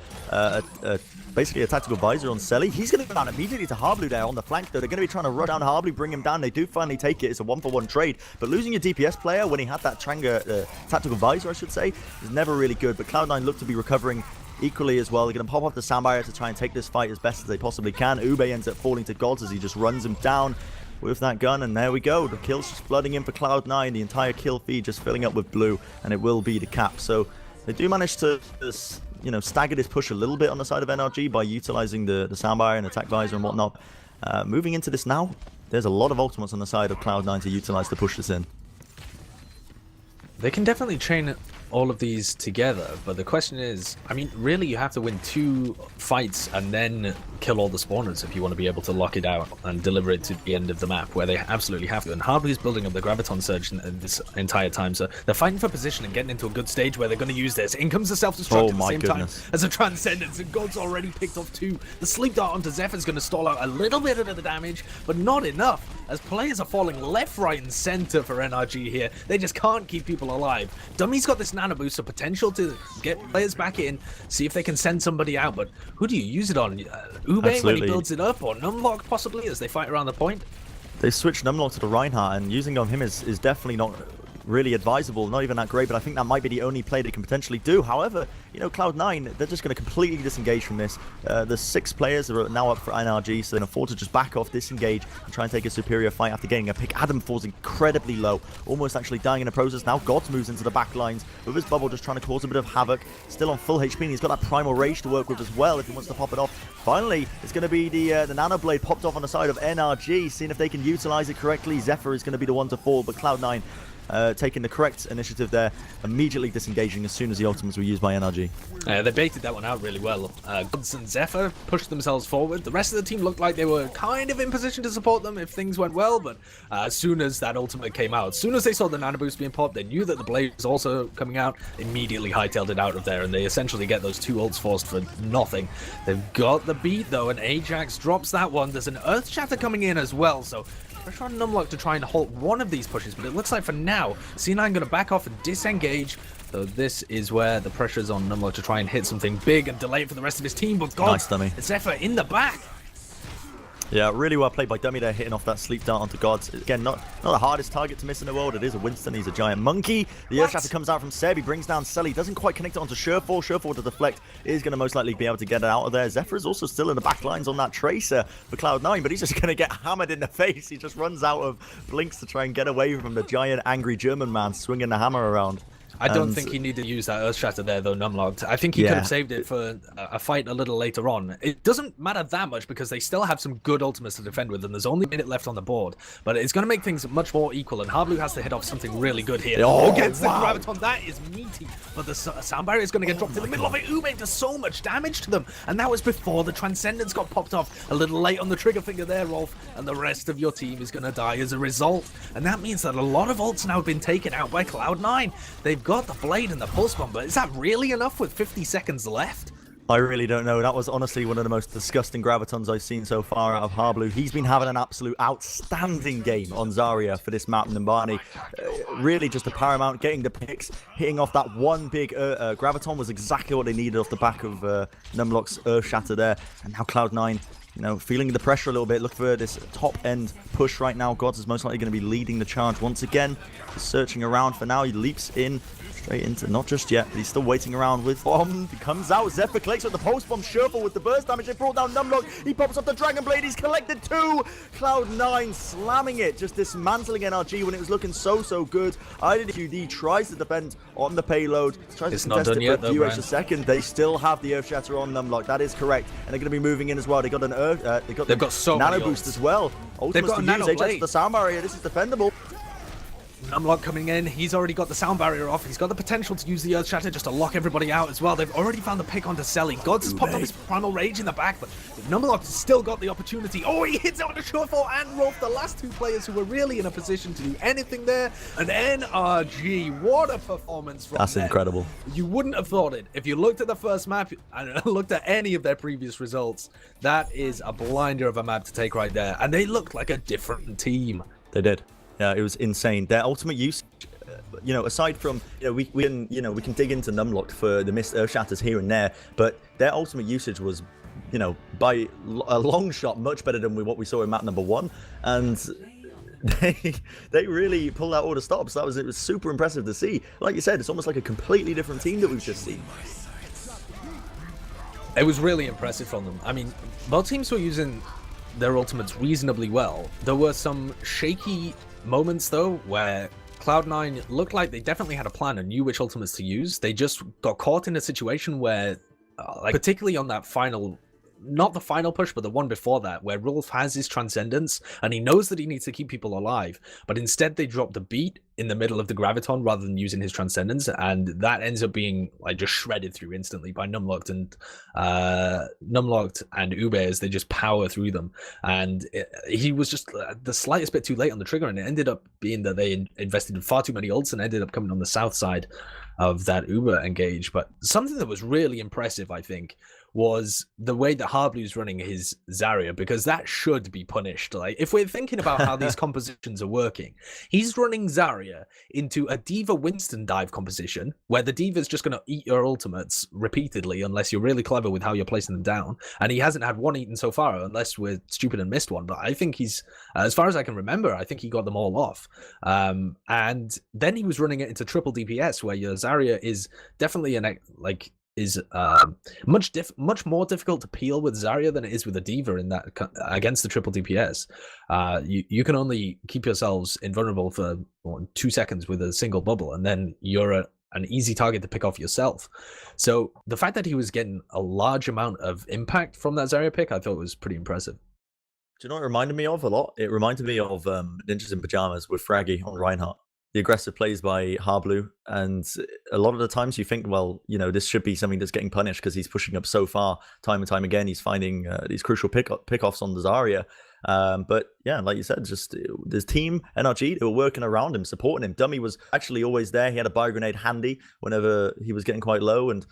basically a tactical visor on Selly. He's going to go down immediately to Harblue there on the flank, though. They're going to be trying to run down Harblue, bring him down. They do finally take it. It's a 1-for-1 trade, but losing your DPS player when he had that tactical visor, I should say, is never really good. But Cloud9 look to be recovering equally as well. They're going to pop off the sound barrier to try and take this fight as best as they possibly can. Ube ends up falling to Gods as he just runs him down with that gun, and there we go. The kills just flooding in for Cloud9. The entire kill feed just filling up with blue, and it will be the cap. So they do manage to stagger this push a little bit on the side of NRG by utilizing the soundbar and attack visor and whatnot. Moving into this now, there's a lot of ultimates on the side of Cloud9 to utilize to push this in. They can definitely chain all of these together, but the question is, I mean, really you have to win 2 fights and then kill all the spawners if you want to be able to lock it out and deliver it to the end of the map, where they absolutely have to. And Harblue is building up the Graviton Surge this entire time, so they're fighting for position and getting into a good stage where they're going to use this. In comes the Self-Destruct at the same time as a Transcendence, and God's already picked off 2. The Sleep Dart onto Zephyr is going to stall out a little bit of the damage, but not enough, as players are falling left, right, and center for NRG here. They just can't keep people alive. Dummy's got this nano boost, so potential to get players back in, see if they can send somebody out, but who do you use it on? Ube when he builds it up, or Numlock possibly as they fight around the point? They switched Numlock to the Reinhardt, and using on him is definitely not really advisable, not even that great, but I think that might be the only play they can potentially do. However, Cloud9, they're just going to completely disengage from this. The 6 players that are now up for NRG, so they can afford to just back off, disengage, and try and take a superior fight after getting a pick. Adam falls incredibly low, almost actually dying in the process. Now Gods moves into the back lines with his bubble, just trying to cause a bit of havoc. Still on full HP, and he's got that primal rage to work with as well if he wants to pop it off. Finally, it's going to be the Nano Blade popped off on the side of NRG, seeing if they can utilize it correctly. Zephyr is going to be the one to fall, but Cloud9 taking the correct initiative there, immediately disengaging as soon as the ultimates were used by NRG. They baited that one out really well. Gods and Zephyr pushed themselves forward. The rest of the team looked like they were kind of in position to support them if things went well, but as soon as that ultimate came out, as soon as they saw the nano boost being popped, they knew that the blade was also coming out, immediately hightailed it out of there, and they essentially get those 2 ults forced for nothing. They've got the beat though, and Ajax drops that one. There's an Earth Shatter coming in as well, so pressure on Numlock to try and halt one of these pushes, but it looks like for now, C9 going to back off and disengage. So this is where the pressure's on Numlock to try and hit something big and delay it for the rest of his team, but God, nice dummy. Zephyr in the back. Yeah, really well played by Dummy there, hitting off that sleep dart onto Gods. Again, not the hardest target to miss in the world. It is a Winston. He's a giant monkey. The Earth Shatter comes out from Seb. He brings down Selly. Doesn't quite connect it onto Surefour. Surefour to deflect is going to most likely be able to get it out of there. Zephyr is also still in the back lines on that Tracer for Cloud9, but he's just going to get hammered in the face. He just runs out of blinks to try and get away from the giant angry German man swinging the hammer around. I don't think he needed to use that Earth Shatter there, though, Numlocked. I think he could have saved it for a fight a little later on. It doesn't matter that much because they still have some good ultimates to defend with, and there's only a minute left on the board. But it's going to make things much more equal, and Hardblue has to hit off something really good here. Against the Graviton, that is meaty. But the sound barrier is going to get dropped in the middle of it. Ube does so much damage to them, and that was before the Transcendence got popped off. A little late on the trigger finger there, Rolf, and the rest of your team is going to die as a result. And that means that a lot of ults now have been taken out by Cloud9. They've got the Blade and the Pulse Bomb, but is that really enough with 50 seconds left? I really don't know. That was honestly one of the most disgusting Gravitons I've seen so far out of Hardblue. He's been having an absolute outstanding game on Zarya for this map, Nimbani. Really just a paramount, getting the picks, hitting off that one big Graviton was exactly what they needed off the back of Numlock's Earth Shatter there. And now Cloud9, you know, feeling the pressure a little bit. Look for this top-end push right now. Gods is most likely going to be leading the charge once again. He's searching around for now. He leaps in straight into, not just yet, but he's still waiting around with bomb. He comes out. Zephyr collects with the post bomb. Shuffle with the burst damage. They brought down Numlock. He pops up the Dragon Blade. He's collected 2. Cloud9 slamming it, just dismantling NRG when it was looking so good. IDQD tries to defend on the payload. Tries to contest it for a few extra seconds. They still have the Earth Shatter on Numlock. That is correct, and they're going to be moving in as well. They got an they've got so nano boost as well. Ultimates to use. H the sound barrier. This is defendable. Numlock coming in, he's already got the sound barrier off, he's got the potential to use the Earth Shatter just to lock everybody out as well. They've already found the pick onto Selly. Gods has popped up his Primal Rage in the back, but Numlock has still got the opportunity. Oh, he hits out on the Shortfall and Rolf, the last 2 players who were really in a position to do anything there. And NRG, what a performance from That's them. Incredible. You wouldn't have thought it. If you looked at the first map and looked at any of their previous results, that is a blinder of a map to take right there. And they looked like a different team. They did. Yeah, it was insane. Their ultimate use, you know, aside from, you know, we can dig into Numlock for the missed Earth Shatters here and there, but their ultimate usage was, you know, by a long shot much better than what we saw in map number 1, and they really pulled out all the stops. It was super impressive to see. Like you said, it's almost like a completely different team that we've just seen. It was really impressive from them. I mean, both teams were using their ultimates reasonably well. There were some shaky moments though where Cloud9 looked like they definitely had a plan and knew which ultimates to use. They just got caught in a situation where like particularly on that final, not the final push, but the one before that, where Rolf has his Transcendence and he knows that he needs to keep people alive, but instead they drop the beat in the middle of the Graviton rather than using his Transcendence, and that ends up being like just shredded through instantly by Numlocked and Ube as they just power through them. And he was just the slightest bit too late on the trigger, and it ended up being that they invested in far too many ults and ended up coming on the south side of that Uber engage. But something that was really impressive, I think, was the way that Hardblue's running his Zarya, because that should be punished. Like, if we're thinking about how these compositions are working, he's running Zarya into a D.Va Winston dive composition where the D.Va's just going to eat your ultimates repeatedly unless you're really clever with how you're placing them down, and he hasn't had one eaten so far unless we're stupid and missed one. But I think he's, as far as I can remember, I think he got them all off. And then he was running it into triple DPS where your Zarya is definitely much more difficult to peel with Zarya than it is with a D.Va in that against the triple DPS. You can only keep yourselves invulnerable for 2 seconds with a single bubble, and then you're an easy target to pick off yourself. So the fact that he was getting a large amount of impact from that Zarya pick, I thought was pretty impressive. Do you know what it reminded me of a lot? It reminded me of Ninjas in Pajamas with Fraggy on Reinhardt. The aggressive plays by Hardblue, and a lot of the times you think, well, you know, this should be something that's getting punished because he's pushing up so far time and time again. He's finding these crucial pick-offs on the Zarya. But yeah, like you said, just this team, NRG, they were working around him, supporting him. Dummy was actually always there. He had a bio grenade handy whenever he was getting quite low, and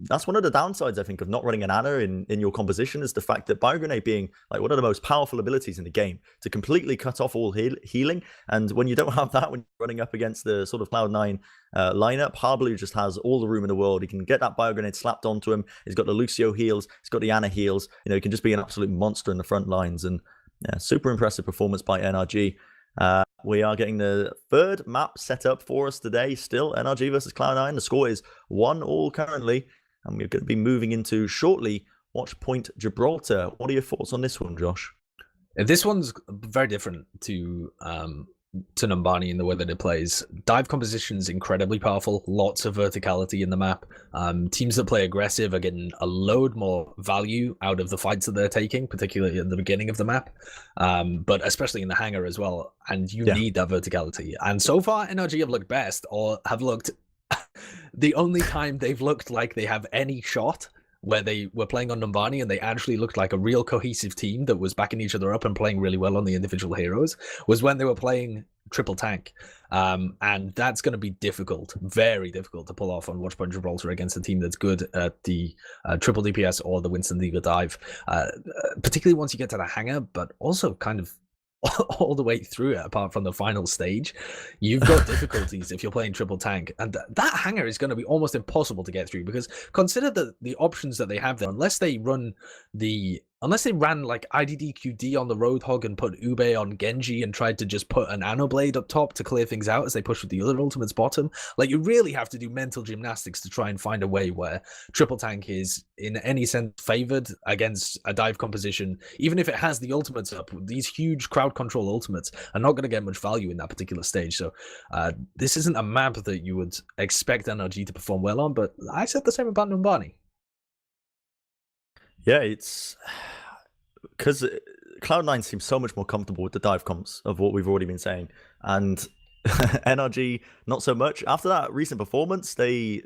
that's one of the downsides, I think, of not running an Ana in your composition, is the fact that bio grenade being like one of the most powerful abilities in the game to completely cut off all healing. And when you don't have that, when you're running up against the sort of Cloud9 lineup, Hardblue just has all the room in the world. He can get that bio grenade slapped onto him. He's got the Lucio heals. He's got the Ana heals. You know, he can just be an absolute monster in the front lines. And yeah, super impressive performance by NRG. We are getting the third map set up for us today. Still NRG versus Cloud9. The score is 1-1 currently, and we're going to be moving into shortly Watch Point Gibraltar. What are your thoughts on this one, Josh? This one's very different to to Numbani in the way that it plays. Dive composition's incredibly powerful, lots of verticality in the map. Teams that play aggressive are getting a load more value out of the fights that they're taking, particularly at the beginning of the map, but especially in the hangar as well. And you need that verticality. And so far, NRG have looked best, or have looked the only time they've looked like they have any shot where they were playing on Numbani and they actually looked like a real cohesive team that was backing each other up and playing really well on the individual heroes, was when they were playing triple tank. And that's going to be difficult, very difficult to pull off on Watchpoint Gibraltar against a team that's good at the triple DPS or the Winston Diva dive, particularly once you get to the hangar, but also kind of all the way through it, apart from the final stage. You've got difficulties if you're playing triple tank, and that hangar is going to be almost impossible to get through, because consider that the options that they have there, unless they ran like IDDQD on the Roadhog and put Ube on Genji and tried to just put an Anno Blade up top to clear things out as they push with the other ultimates bottom, like, you really have to do mental gymnastics to try and find a way where triple tank is in any sense favored against a dive composition. Even if it has the ultimates up, these huge crowd control ultimates are not going to get much value in that particular stage. So this isn't a map that you would expect NRG to perform well on, but I said the same about Numbani. Yeah, it's because Cloud9 seems so much more comfortable with the dive comps of what we've already been saying, and NRG not so much. After that recent performance, they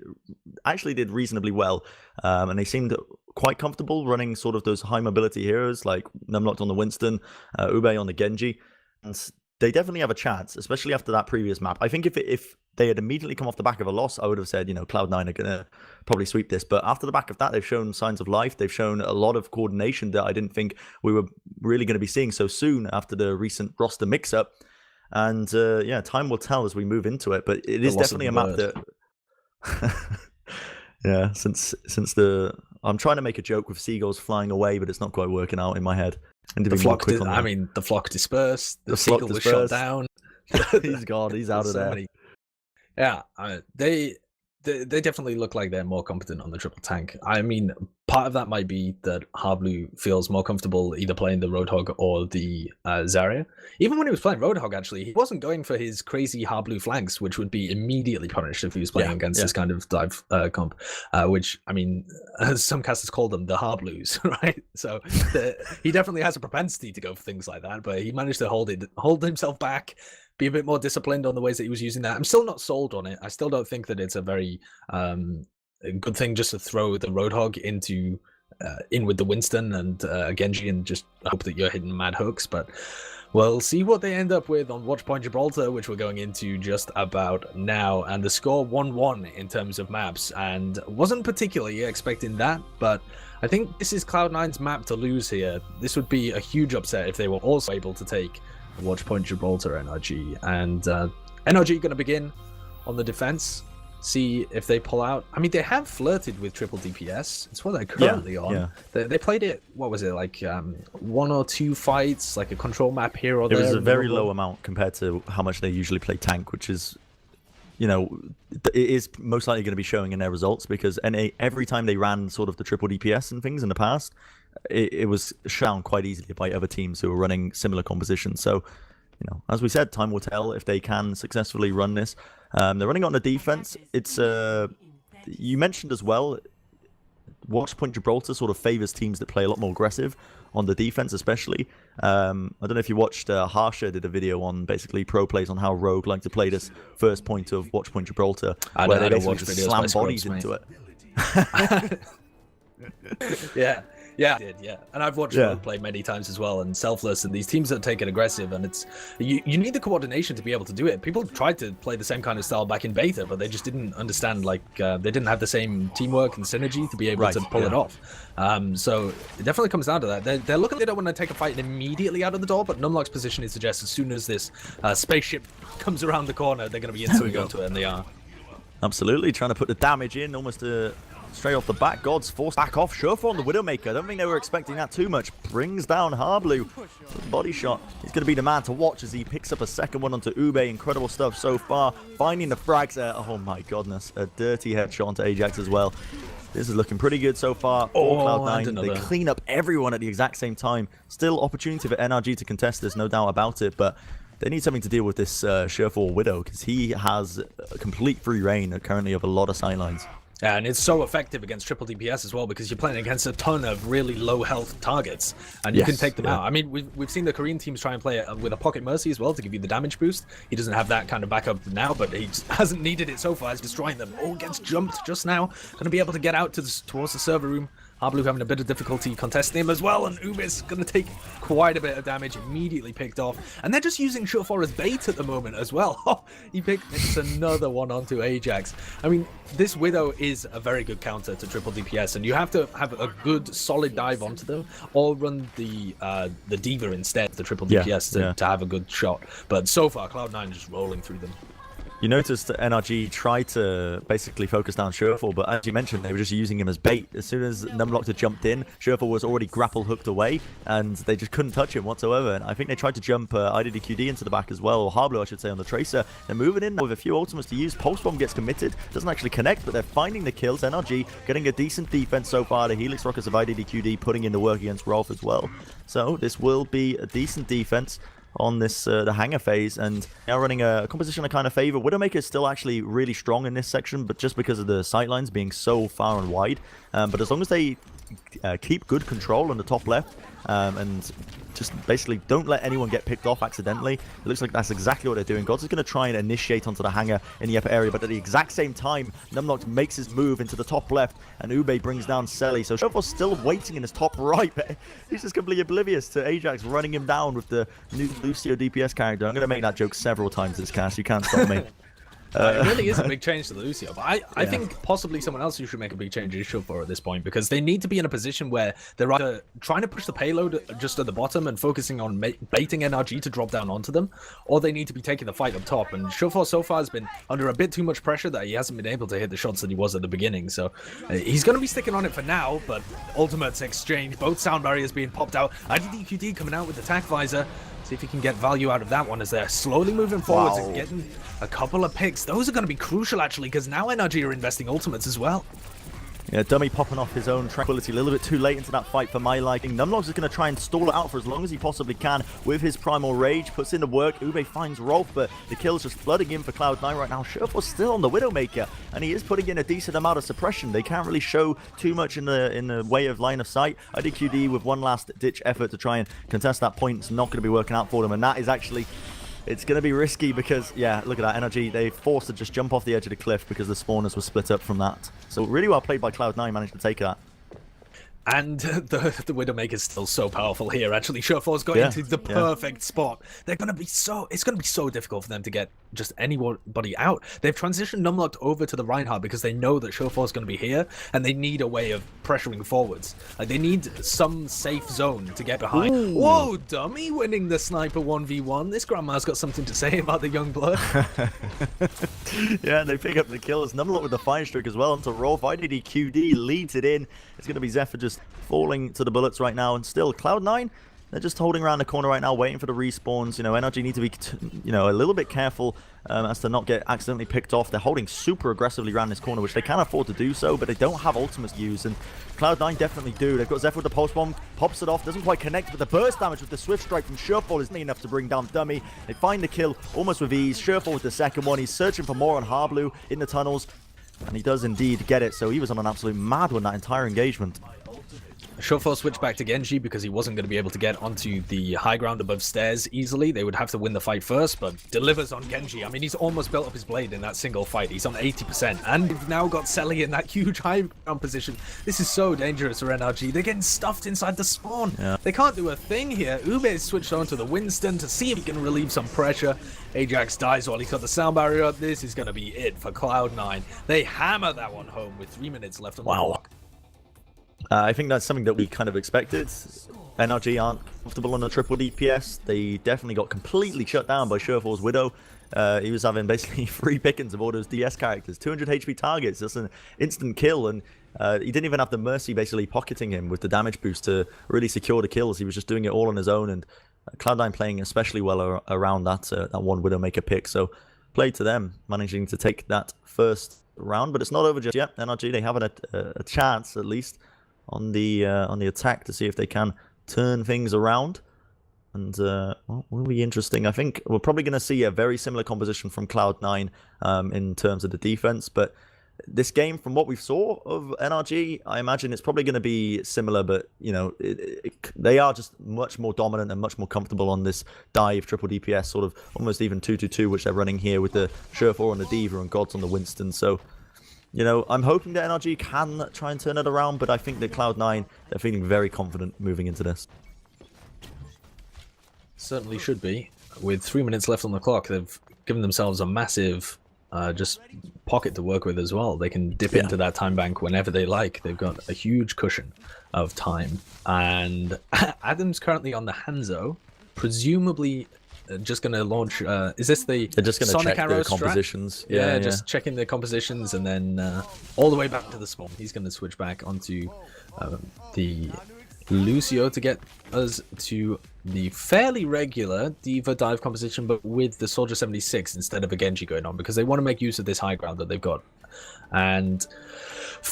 actually did reasonably well, and they seemed quite comfortable running sort of those high mobility heroes like Numlocked on the Winston, Ube on the Genji, and they definitely have a chance, especially after that previous map. I think if they had immediately come off the back of a loss, I would have said, Cloud9 are going to probably sweep this. But after the back of that, they've shown signs of life. They've shown a lot of coordination that I didn't think we were really going to be seeing so soon after the recent roster mix-up. And yeah, time will tell as we move into it. But it is definitely a map that... yeah, since I'm trying to make a joke with seagulls flying away, but it's not quite working out in my head. And the flock dispersed. The seagull was shot down. He's gone. He's out of there. Yeah, they definitely look like they're more competent on the triple tank. I mean, part of that might be that Harblu feels more comfortable either playing the Roadhog or the Zarya. Even when he was playing Roadhog, actually, he wasn't going for his crazy Harblu flanks, which would be immediately punished if he was playing against this kind of dive comp, which, I mean, as some casters call them, the Harblus, right? So he definitely has a propensity to go for things like that, but he managed to hold himself back, be a bit more disciplined on the ways that he was using that. I'm still not sold on it. I still don't think that it's a very good thing just to throw the Roadhog in with the Winston and Genji and just hope that you're hitting mad hooks. But we'll see what they end up with on Watchpoint Gibraltar, which we're going into just about now. And the score 1-1 in terms of maps, and wasn't particularly expecting that, but I think this is Cloud9's map to lose here. This would be a huge upset if they were also able to take Watchpoint Gibraltar NRG, and NRG going to begin on the defense, see if they pull out. I mean, they have flirted with triple DPS. It's what they're currently on. Yeah. They played it, what was it, like 1 or 2 fights, like a control map here or there. It was a very low amount compared to how much they usually play tank, which is, it is most likely going to be showing in their results, because every time they ran sort of the triple DPS and things in the past, it was shown quite easily by other teams who were running similar compositions. So, as we said, time will tell if they can successfully run this. They're running on the defense. It's you mentioned as well, Watchpoint Gibraltar sort of favors teams that play a lot more aggressive on the defense, especially. I don't know if you watched, Harsha did a video on basically pro plays on how Rogue like to play this first point of Watchpoint Gibraltar, where they basically just slam bodies into it. Yeah, I did, yeah. And I've watched Rogue play many times as well, and Selfless, and these teams that take it aggressive, and it's you need the coordination to be able to do it. People tried to play the same kind of style back in beta, but they just didn't understand, they didn't have the same teamwork and synergy to be able to pull it off. So it definitely comes down to that. They're looking, they don't want to take a fight immediately out of the door, but Numlock's position suggests as soon as this spaceship comes around the corner, they're going to be instantly onto it, and they are. Absolutely, trying to put the damage in almost straight off the back. God's forced back off. Shuffle on the Widowmaker. I don't think they were expecting that too much. Brings down Harblu. Body shot. He's going to be the man to watch as he picks up a second one onto Ube. Incredible stuff so far. Finding the frags there. Oh my goodness. A dirty headshot onto Ajax as well. This is looking pretty good so far for Cloud9. They clean up everyone at the exact same time. Still opportunity for NRG to contest this, no doubt about it, but they need something to deal with this Surefour Widow, because he has a complete free reign currently of a lot of sidelines. And it's so effective against triple DPS as well, because you're playing against a ton of really low health targets, and you can take them out. I mean, we've seen the Korean teams try and play it with a Pocket Mercy as well to give you the damage boost. He doesn't have that kind of backup now, but he just hasn't needed it so far. He's destroying them. Oh, gets jumped just now. Going to be able to get out towards the server room. Harblue having a bit of difficulty contesting him as well, and Ube's going to take quite a bit of damage, immediately picked off. And they're just using Surefour as bait at the moment as well. Oh, he picks another one onto Ajax. I mean, this Widow is a very good counter to triple DPS, and you have to have a good, solid dive onto them, or run the D.Va instead, the triple DPS, to have a good shot. But so far, Cloud9 is just rolling through them. You noticed that NRG tried to basically focus down Surefour, but as you mentioned, they were just using him as bait. As soon as Numlocked had jumped in, Surefour was already grapple hooked away, and they just couldn't touch him whatsoever. And I think they tried to jump IDDQD into the back as well, or Harblue, I should say, on the Tracer. They're moving in with a few ultimates to use. Pulse Bomb gets committed, doesn't actually connect, but they're finding the kills. NRG getting a decent defense so far. The Helix Rockets of IDDQD putting in the work against Rolf as well. So this will be a decent defense on this the hangar phase, and now running a composition I kind of favor. Widowmaker is still actually really strong in this section, but just because of the sightlines being so far and wide. But as long as they keep good control on the top left, and just basically don't let anyone get picked off accidentally. It looks like that's exactly what they're doing. Gods is going to try and initiate onto the hangar in the upper area, but at the exact same time, Numlocked makes his move into the top left, and Ube brings down Selly. So Surefour's still waiting in his top right, but he's just completely oblivious to Ajax running him down with the new Lucio DPS character. I'm going to make that joke several times this cast. You can't stop me. It really is a big change to Lucio, but I think possibly someone else who should make a big change is Surefour at this point, because they need to be in a position where they're either trying to push the payload just at the bottom and focusing on baiting NRG to drop down onto them, or they need to be taking the fight up top. And Surefour so far has been under a bit too much pressure that he hasn't been able to hit the shots that he was at the beginning. So he's going to be sticking on it for now, but ultimates exchange, both sound barriers being popped out. IDDQD coming out with attack visor. See if he can get value out of that one as they're slowly moving forwards and getting a couple of picks. Those are going to be crucial, actually, because now NRG are investing ultimates as well. Yeah, Dummy popping off his own tranquility a little bit too late into that fight for my liking. Numlocked is going to try and stall it out for as long as he possibly can with his Primal Rage. Puts in the work. Ube finds Rolf, but the kill's just flooding in for Cloud9 right now. Surefour's still on the Widowmaker, and he is putting in a decent amount of suppression. They can't really show too much in the way of line of sight. IDQD with one last ditch effort to try and contest that point. It's not going to be working out for them, and that is actually... It's going to be risky because, yeah, look at that. NRG, they forced to just jump off the edge of the cliff because the spawners were split up from that. So really well played by Cloud9, managed to take that. And the Widowmaker is still so powerful here. Actually, Surefour's got into the perfect spot. They're gonna be so it's gonna be so difficult for them to get just anybody out. They've transitioned Numlocked over to the Reinhardt because they know that Surefour's gonna be here, and they need a way of pressuring forwards. Like, they need some safe zone to get behind. Ooh. Whoa, Dummy winning the sniper 1v1. This grandma's got something to say about the young blood. Yeah, they pick up the kills. Numlocked with the fire stroke as well onto Rolf. IDDQD leads it in. It's gonna be Zephyr just falling to the bullets right now, and still Cloud9, they're just holding around the corner right now, waiting for the respawns. You know, NRG need to be, a little bit careful as to not get accidentally picked off. They're holding super aggressively around this corner, which they can afford to do so, but they don't have ultimates used, and Cloud9 definitely do. They've got Zephyr with the pulse bomb, pops it off, doesn't quite connect, but the burst damage with the swift strike from Surefour is enough to bring down Dummy. They find the kill almost with ease. Surefour with the second one. He's searching for more on Harblue in the tunnels, and he does indeed get it. So he was on an absolute mad one that entire engagement. Surefour switched back to Genji because he wasn't going to be able to get onto the high ground above stairs easily. They would have to win the fight first, but delivers on Genji. I mean, he's almost built up his blade in that single fight. He's on 80%, and we've now got Selly in that huge high ground position. This is so dangerous for NRG. They're getting stuffed inside the spawn. Yeah. They can't do a thing here. Ube switched on to the Winston to see if he can relieve some pressure. Ajax dies while he's got the sound barrier up. This is going to be it for Cloud9. They hammer that one home with 3 minutes left on the clock. I think that's something that we kind of expected. NRG aren't comfortable on the triple DPS. They definitely got completely shut down by Surefour's Widow. He was having basically free pickings of all those DS characters. 200 HP targets, that's an instant kill, and he didn't even have the Mercy basically pocketing him with the damage boost to really secure the kills. He was just doing it all on his own, and Cloud9 playing especially well around that one Widowmaker pick. So played to them, managing to take that first round, but it's not over just yet. NRG, they have a chance at least on the attack to see if they can turn things around. And well, will be interesting. I think we're probably going to see a very similar composition from Cloud9 in terms of the defense, but this game, from what we saw of NRG, I imagine it's probably going to be similar, but, you know, they are just much more dominant and much more comfortable on this dive triple DPS, sort of almost even 2-2-2, which they're running here with the Surefour on the Diva and Gods on the Winston. So, you know, I'm hoping that NRG can try and turn it around, but I think that Cloud9, they're feeling very confident moving into this. Certainly should be. With 3 minutes left on the clock, they've given themselves a massive just pocket to work with as well. They can dip into that time bank whenever they like. They've got a huge cushion of time. And Adam's currently on the Hanzo, presumably just going to launch. Is this the They're just going to check Arrow the compositions? Yeah, just checking the compositions, and then all the way back to the spawn. He's going to switch back onto the Lucio to get us to the fairly regular Diva dive composition, but with the Soldier 76 instead of a Genji going on, because they want to make use of this high ground that they've got. And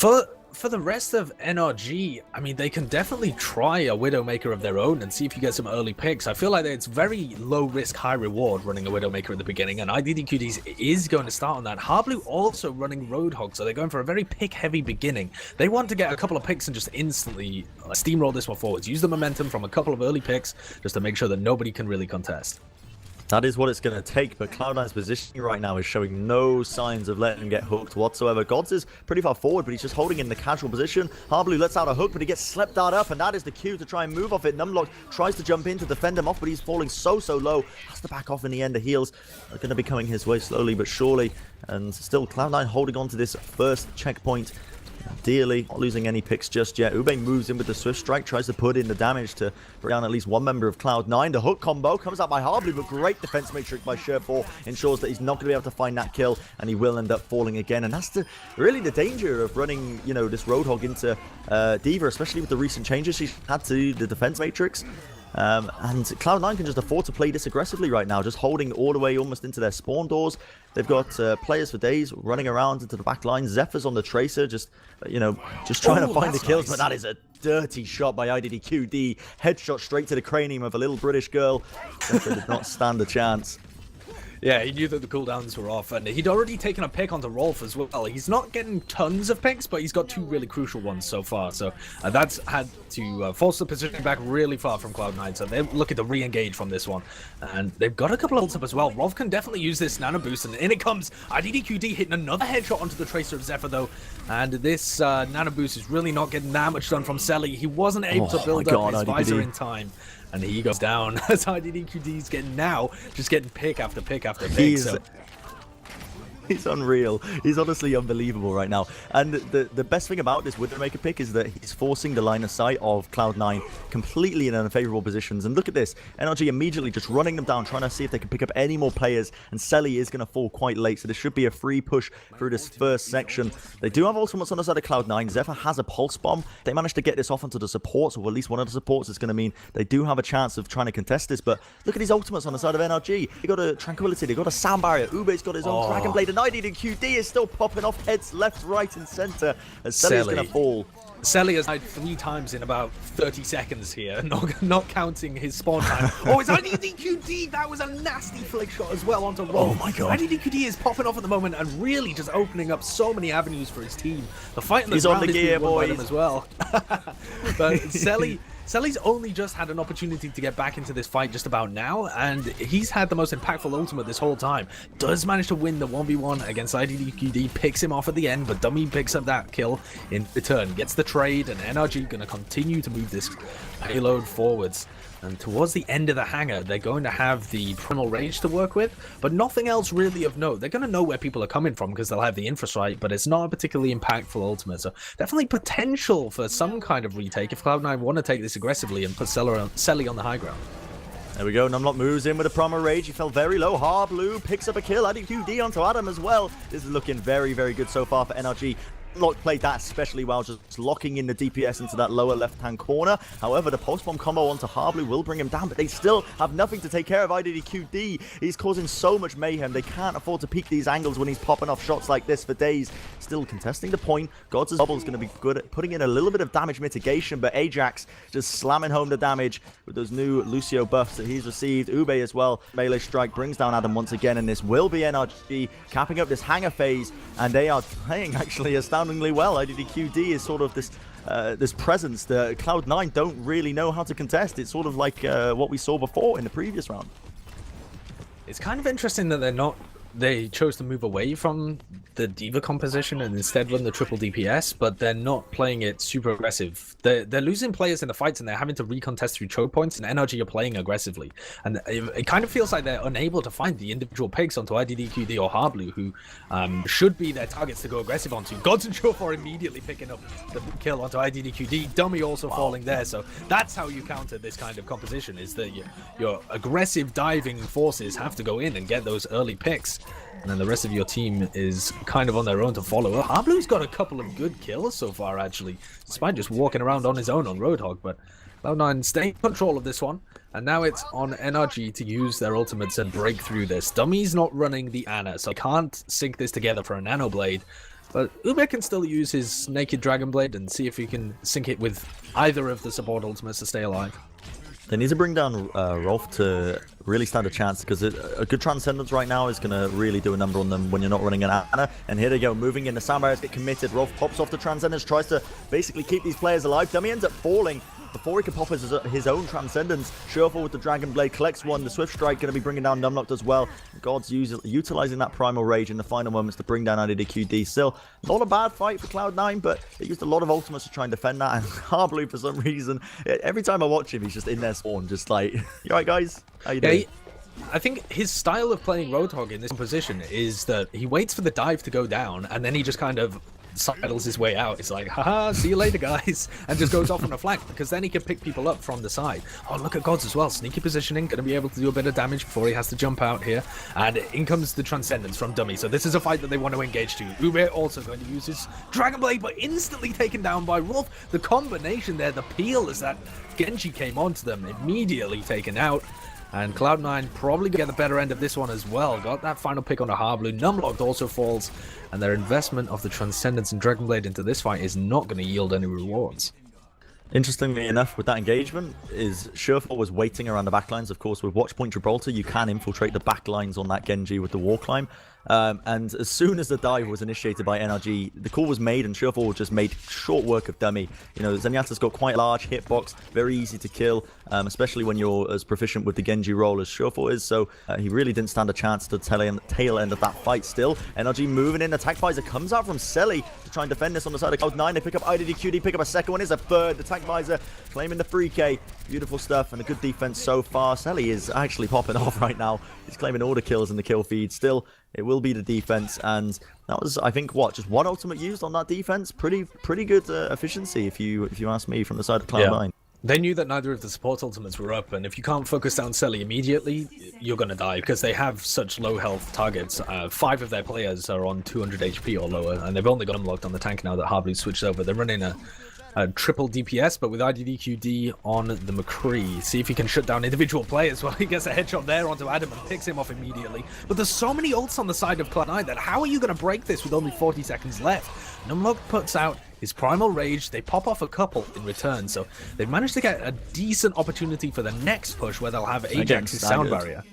for the rest of NRG, I mean, they can definitely try a Widowmaker of their own and see if you get some early picks. I feel like it's very low risk, high reward running a Widowmaker at the beginning, and IDDQD is going to start on that. Harblu also running Roadhog, so they're going for a very pick heavy beginning. They want to get a couple of picks and just instantly steamroll this one forwards. Use the momentum from a couple of early picks just to make sure that nobody can really contest. That is what it's going to take, but Cloud9's positioning right now is showing no signs of letting him get hooked whatsoever. Gods is pretty far forward, but he's just holding in the casual position. Harblu lets out a hook, but he gets slept out up, and that is the cue to try and move off it. Numlock tries to jump in to defend him off, but he's falling so low. Has to back off in the end. The heals are going to be coming his way slowly but surely, and still Cloud9 holding on to this first checkpoint. Ideally, not losing any picks just yet. Ube moves in with the Swift Strike, tries to put in the damage to bring down at least one member of Cloud9. The hook combo comes out by Harblu, but great defense matrix by Surefour ensures that he's not going to be able to find that kill, and he will end up falling again. And that's really the danger of running, you know, this Roadhog into Diva, especially with the recent changes she's had to the defense matrix. And Cloud9 can just afford to play this aggressively right now, just holding all the way almost into their spawn doors. They've got players for days running around into the back line. Zephyr's on the Tracer, just, you know, just trying to find the kills, but that is a dirty shot by IDDQD. Headshot straight to the cranium of a little British girl. Zephyr did not stand a chance. Yeah, he knew that the cooldowns were off, and he'd already taken a pick onto Rolf as well. He's not getting tons of picks, but he's got two really crucial ones so far. So that's had to force the position back really far from Cloud9. So they're looking to re-engage from this one. And they've got a couple of ults up as well. Rolf can definitely use this nano boost, and in it comes. IDDQD hitting another headshot onto the Tracer of Zephyr, though. And this nano boost is really not getting that much done from Selly. He wasn't able to build up his visor in time. And he goes down as IDDQD's just getting pick after pick after pick. He's unreal. He's honestly unbelievable right now. And the best thing about this Widowmaker pick is that he's forcing the line of sight of Cloud9 completely in unfavorable positions. And look at this. NRG immediately just running them down, trying to see if they can pick up any more players. And Selly is going to fall quite late. So this should be a free push through this first section. They do have ultimates on the side of Cloud9. Zephyr has a pulse bomb. They managed to get this off onto the supports, or at least one of the supports. It's going to mean they do have a chance of trying to contest this. But look at these ultimates on the side of NRG. They got a Tranquility. They got a Sound Barrier. Ube's got his own Dragon Blade. And IDDQD is still popping off heads left, right, and center as Selly's going to fall. Selly has died 3 times in about 30 seconds here, not counting his spawn time. Oh, it's IDDQD! That was a nasty flick shot as well onto Rolf. Oh my god. IDDQD is popping off at the moment and really just opening up so many avenues for his team. The fight in the He's ground on the gear, boys. as well. But Selly's only just had an opportunity to get back into this fight just about now, and he's had the most impactful ultimate this whole time. Does manage to win the 1v1 against IDDQD, picks him off at the end, but Dummy picks up that kill in return, gets the trade, and NRG going to continue to move this payload forwards. And towards the end of the hangar, they're going to have the Primal Rage to work with, but nothing else really of note. They're going to know where people are coming from because they'll have the infrastructure, but it's not a particularly impactful ultimate. So definitely potential for some kind of retake if Cloud9 want to take this aggressively and put Selly on the high ground. There we go. Numlock moves in with a Primal Rage. He fell very low. Harblu picks up a kill. IDDQD onto Adam as well. This is looking very, very good so far for NRG. Numlock played that especially well, just locking in the DPS into that lower left-hand corner. However, the post-bomb combo onto Harblue will bring him down, but they still have nothing to take care of IDDQD. He's causing so much mayhem. They can't afford to peek these angles when he's popping off shots like this for days. Still contesting the point. Gods' bubble is going to be good at putting in a little bit of damage mitigation, but Ajax just slamming home the damage with those new Lucio buffs that he's received. Ube as well. Melee strike brings down Adam once again, and this will be NRG capping up this hanger phase, and they are playing actually astoundingly well. IDDQD is sort of this presence that Cloud9 don't really know how to contest. It's sort of like what we saw before in the previous round. It's kind of interesting that they chose to move away from the D.Va composition and instead run the triple DPS, but they're not playing it super aggressive. They're losing players in the fights and they're having to recontest through choke points, and NRG are playing aggressively. And it kind of feels like they're unable to find the individual picks onto IDDQD or Harblue, who should be their targets to go aggressive onto. Gods and Shorefor immediately picking up the kill onto IDDQD. Dummy also falling there. So that's how you counter this kind of composition, is that your aggressive diving forces have to go in and get those early picks. And then the rest of your team is kind of on their own to follow up. Harblue's got a couple of good kills so far, actually, despite just walking around on his own on Roadhog. But Cloud9 staying in control of this one. And now it's on NRG to use their ultimates and break through this. Dummy's not running the Ana, so can't sync this together for a Nano Blade. But Ube can still use his Naked Dragon Blade and see if he can sync it with either of the support ultimates to stay alive. They need to bring down Rolf to really stand a chance, because a good Transcendence right now is going to really do a number on them when you're not running an Ana. And here they go, moving in. The sound barriers get committed. Rolf pops off the Transcendence, tries to basically keep these players alive. Dummy ends up falling before he can pop his own Transcendence. Shorefor with the Dragon Blade collects one. The Swift Strike going to be bringing down Numlocked as well. God's utilizing that Primal Rage in the final moments to bring down IDDQD. Still, not a bad fight for Cloud9, but they used a lot of ultimates to try and defend that. And Harblue, for some reason, every time I watch him, he's just in their spawn, just like, you alright guys? How you doing? I think his style of playing Roadhog in this position is that he waits for the dive to go down, and then he just kind of sidles his way out. It's like, haha, see you later, guys, and just goes off on a flank, because then he can pick people up from the side. Oh, look at Gods as well. Sneaky positioning, going to be able to do a bit of damage before he has to jump out here. And in comes the Transcendence from Dummy. So this is a fight that they want to engage to. Ube also going to use his Dragon Blade, but instantly taken down by Rolf. The combination there, the peel as that Genji came onto them, immediately taken out. And Cloud9 probably get the better end of this one as well. Got that final pick on the Harblue. Numlocked also falls, and their investment of the Transcendence and Dragon Blade into this fight is not going to yield any rewards. Interestingly enough, with that engagement, is Shorefor was waiting around the backlines. Of course, with Watchpoint Gibraltar, you can infiltrate the backlines on that Genji with the wall climb. And as soon as the dive was initiated by NRG, the call was made, and Shorefor just made short work of Dummy. You know, Zenyatta's got quite a large hitbox, very easy to kill, especially when you're as proficient with the Genji role as Shorefor is. So he really didn't stand a chance to the tail end of that fight. Still, NRG moving in. Attack Visor comes out from Selly to try and defend this on the side of Cloud9. They pick up IDDQD, pick up a second one. Here's a third. Attack Visor claiming the 3K. Beautiful stuff and a good defense so far. Selly is actually popping off right now. He's claiming all the kills in the kill feed. Still, it will be the defense, and that was, I think, what, just one ultimate used on that defense. Pretty good efficiency, if you ask me, from the side of Cloud9. Yeah. They knew that neither of the support ultimates were up, and if you can't focus down Selly immediately, you're going to die, because they have such low health targets. 5 of their players are on 200 HP or lower, and they've only got them locked on the tank now that Harblue switched over. They're running a triple DPS, but with IDDQD on the McCree. See if he can shut down individual players. Well, he gets a headshot there onto Adam and picks him off immediately. But there's so many ults on the side of Cloud9 that how are you going to break this with only 40 seconds left? Numlock puts out his Primal Rage. They pop off a couple in return, so they've managed to get a decent opportunity for the next push where they'll have Ajax's sound barrier.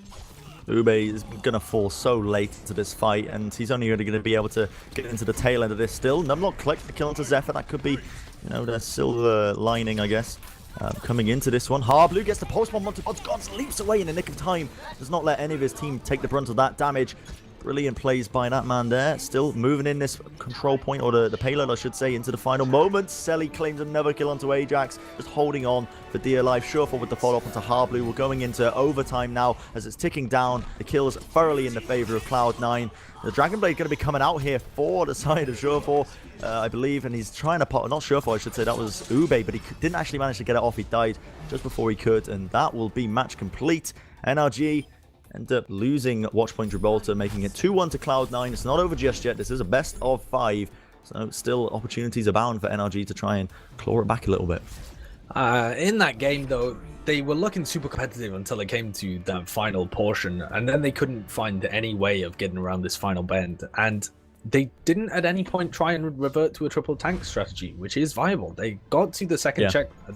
Ube is going to fall so late to this fight, and he's only going to be able to get into the tail end of this still. Numlock collects the kill into Zephyr. That could be, you know, the silver lining, I guess, coming into this one. Harblue gets the post-bomb onto Gods. Gods leaps away in the nick of time. Does not let any of his team take the brunt of that damage. Brilliant plays by that man there. Still moving in this control point, or the payload, I should say, into the final moments. Selly claims another kill onto Ajax, just holding on for dear life. Shorefor with the follow-up onto Harblue. We're going into overtime now as it's ticking down. The kills thoroughly in the favor of Cloud9. The Dragon Blade going to be coming out here for the side of Shorefor, I believe, and he's trying to pop, not Shorefor, I should say, that was Ube, but he didn't actually manage to get it off. He died just before he could, and that will be match complete. NRG end up losing Watchpoint Gibraltar, making it 2-1 to Cloud9. It's not over just yet. This is a best of 5. So still opportunities abound for NRG to try and claw it back a little bit. In that game, though, they were looking super competitive until it came to that final portion, and then they couldn't find any way of getting around this final bend. And they didn't at any point try and revert to a triple tank strategy, which is viable. They got to the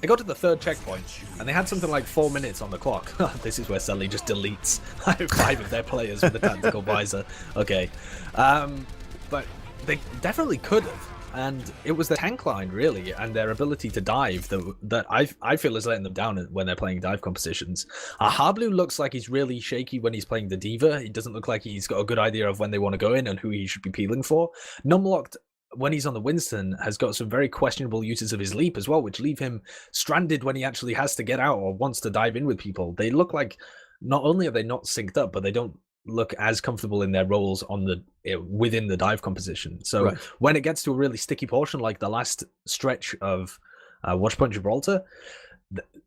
they got to the third checkpoint, and they had something like 4 minutes on the clock. This is where Sully just deletes 5 of their players with a tactical visor. Okay, but they definitely could have. And it was the tank line, really, and their ability to dive that I feel is letting them down when they're playing dive compositions. Hablu looks like he's really shaky when he's playing the D.Va. He doesn't look like he's got a good idea of when they want to go in and who he should be peeling for. Numlocked, when he's on the Winston, has got some very questionable uses of his leap as well, which leave him stranded when he actually has to get out or wants to dive in with people. They look like not only are they not synced up, but they don't look as comfortable in their roles on the within the dive composition. So when it gets to a really sticky portion like the last stretch of Watchpoint Gibraltar,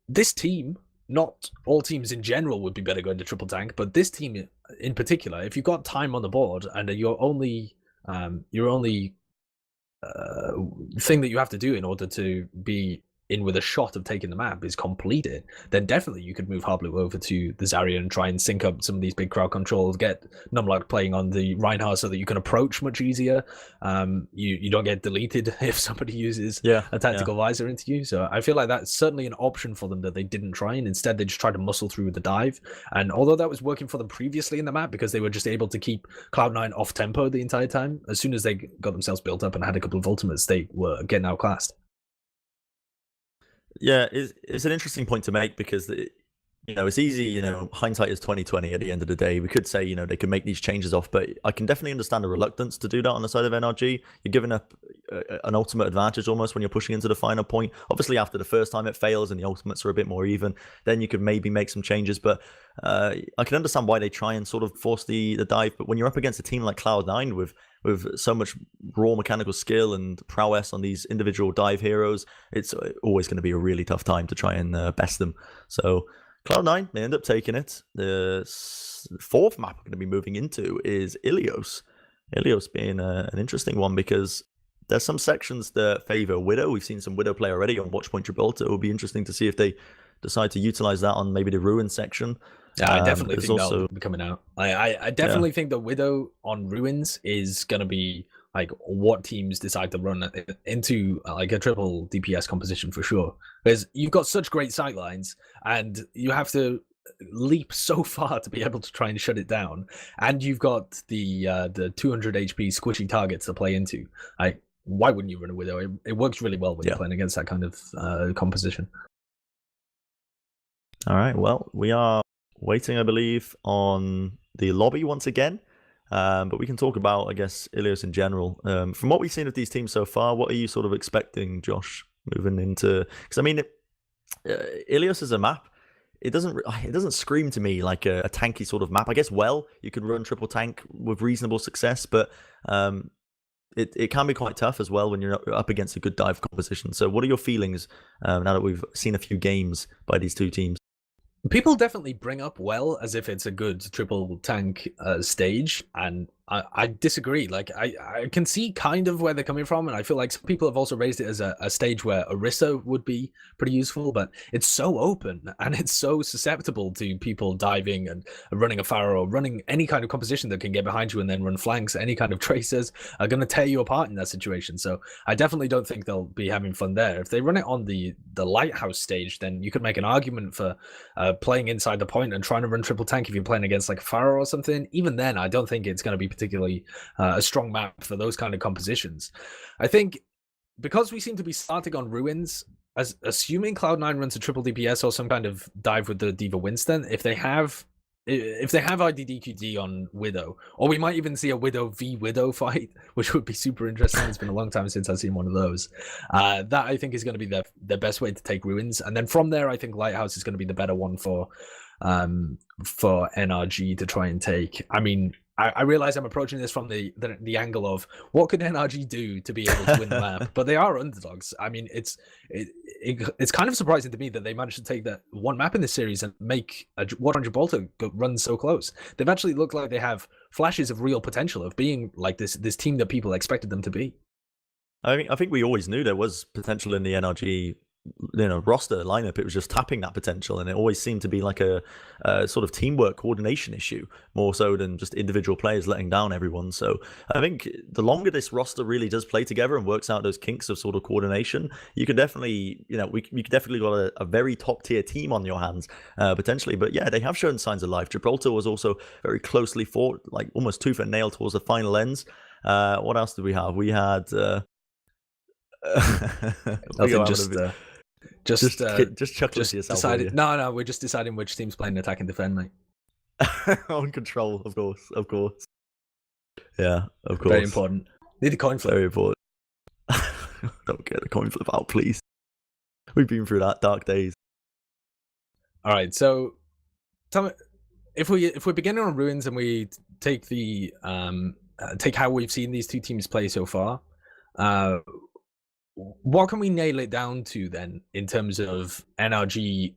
this team, not all teams in general would be better going to triple tank, but this team in particular, if you've got time on the board and your only thing that you have to do in order to be in with a shot of taking the map is completed, then definitely you could move Hablu over to the Zarya and try and sync up some of these big crowd controls, get Numlock playing on the Reinhardt so that you can approach much easier. You don't get deleted if somebody uses a tactical visor into you. So I feel like that's certainly an option for them that they didn't try, and instead they just tried to muscle through the dive. And although that was working for them previously in the map because they were just able to keep Cloud9 off tempo the entire time, as soon as they got themselves built up and had a couple of ultimates, they were getting outclassed. Yeah, it's an interesting point to make because it's easy. Hindsight is 2020. At the end of the day, we could say they can make these changes off, but I can definitely understand the reluctance to do that on the side of NRG. You're giving up an ultimate advantage almost when you're pushing into the final point. Obviously, after the first time it fails and the ultimates are a bit more even, then you could maybe make some changes. But I can understand why they try and sort of force the dive. But when you're up against a team like Cloud9 with so much raw mechanical skill and prowess on these individual dive heroes, it's always going to be a really tough time to try and best them. So Cloud9, they end up taking it. The fourth map we're going to be moving into is Ilios. Ilios being an interesting one because there's some sections that favor Widow. We've seen some Widow play already on Watchpoint Gibraltar. It will be interesting to see if they decide to utilize that on maybe the Ruin section. Yeah, I definitely think that'll be coming out. I definitely think the Widow on Ruins is going to be like what teams decide to run into like a triple DPS composition for sure. Because you've got such great sightlines and you have to leap so far to be able to try and shut it down. And you've got the 200 HP squishy targets to play into. Why wouldn't you run a Widow? It works really well when you're playing against that kind of composition. All right, well, we are waiting, I believe, on the lobby once again. But we can talk about, I guess, Ilios in general. From what we've seen of these teams so far, what are you sort of expecting, Josh, moving into? Because I mean, Ilios is a map. It doesn't scream to me like a tanky sort of map. I guess you could run triple tank with reasonable success, but it can be quite tough as well when you're up against a good dive composition. So, what are your feelings now that we've seen a few games by these two teams? People definitely bring up well as if it's a good triple tank stage, and I disagree. Like I can see kind of where they're coming from, and I feel like some people have also raised it as a stage where Orisa would be pretty useful, but it's so open and it's so susceptible to people diving and running a Pharaoh, running any kind of composition that can get behind you and then run flanks. Any kind of tracers are going to tear you apart in that situation. So I definitely don't think they'll be having fun there. If they run it on the Lighthouse stage, then you could make an argument for playing inside the point and trying to run triple tank if you're playing against like a Pharaoh or something. Even then, I don't think it's going to be particularly a strong map for those kind of compositions. I think because we seem to be starting on Ruins, as assuming Cloud9 runs a triple DPS or some kind of dive with the D.Va Winston, if they have IDDQD on Widow, or we might even see a Widow v Widow fight, which would be super interesting. It's been a long time since I've seen one of those. That I think is going to be the best way to take Ruins, and then from there I think Lighthouse is going to be the better one for NRG to try and take. I mean, I realize I'm approaching this from the angle of what could NRG do to be able to win the map, but they are underdogs. I mean, it's kind of surprising to me that they managed to take that one map in this series and make a Watchpoint Gibraltar run so close. They've actually looked like they have flashes of real potential of being like this team that people expected them to be. I think we always knew there was potential in the NRG, roster lineup. It was just tapping that potential, and it always seemed to be like a sort of teamwork coordination issue more so than just individual players letting down everyone. So I think the longer this roster really does play together and works out those kinks of sort of coordination, you can definitely, you could definitely got a very top tier team on your hands potentially. But yeah, they have shown signs of life. Gibraltar was also very closely fought, like almost tooth and nail towards the final ends. What else did we have? We had Nothing, just chuckle to yourself. Decided, no, we're just deciding which team's playing attack and defend, mate. On control, of course. Yeah, of course. Very important. Need a coin flip. Very important. Don't get a coin flip out, please. We've been through that dark days. All right, so tell me, if we're beginning on Ruins and we take the take how we've seen these two teams play so far, what can we nail it down to then in terms of NRG's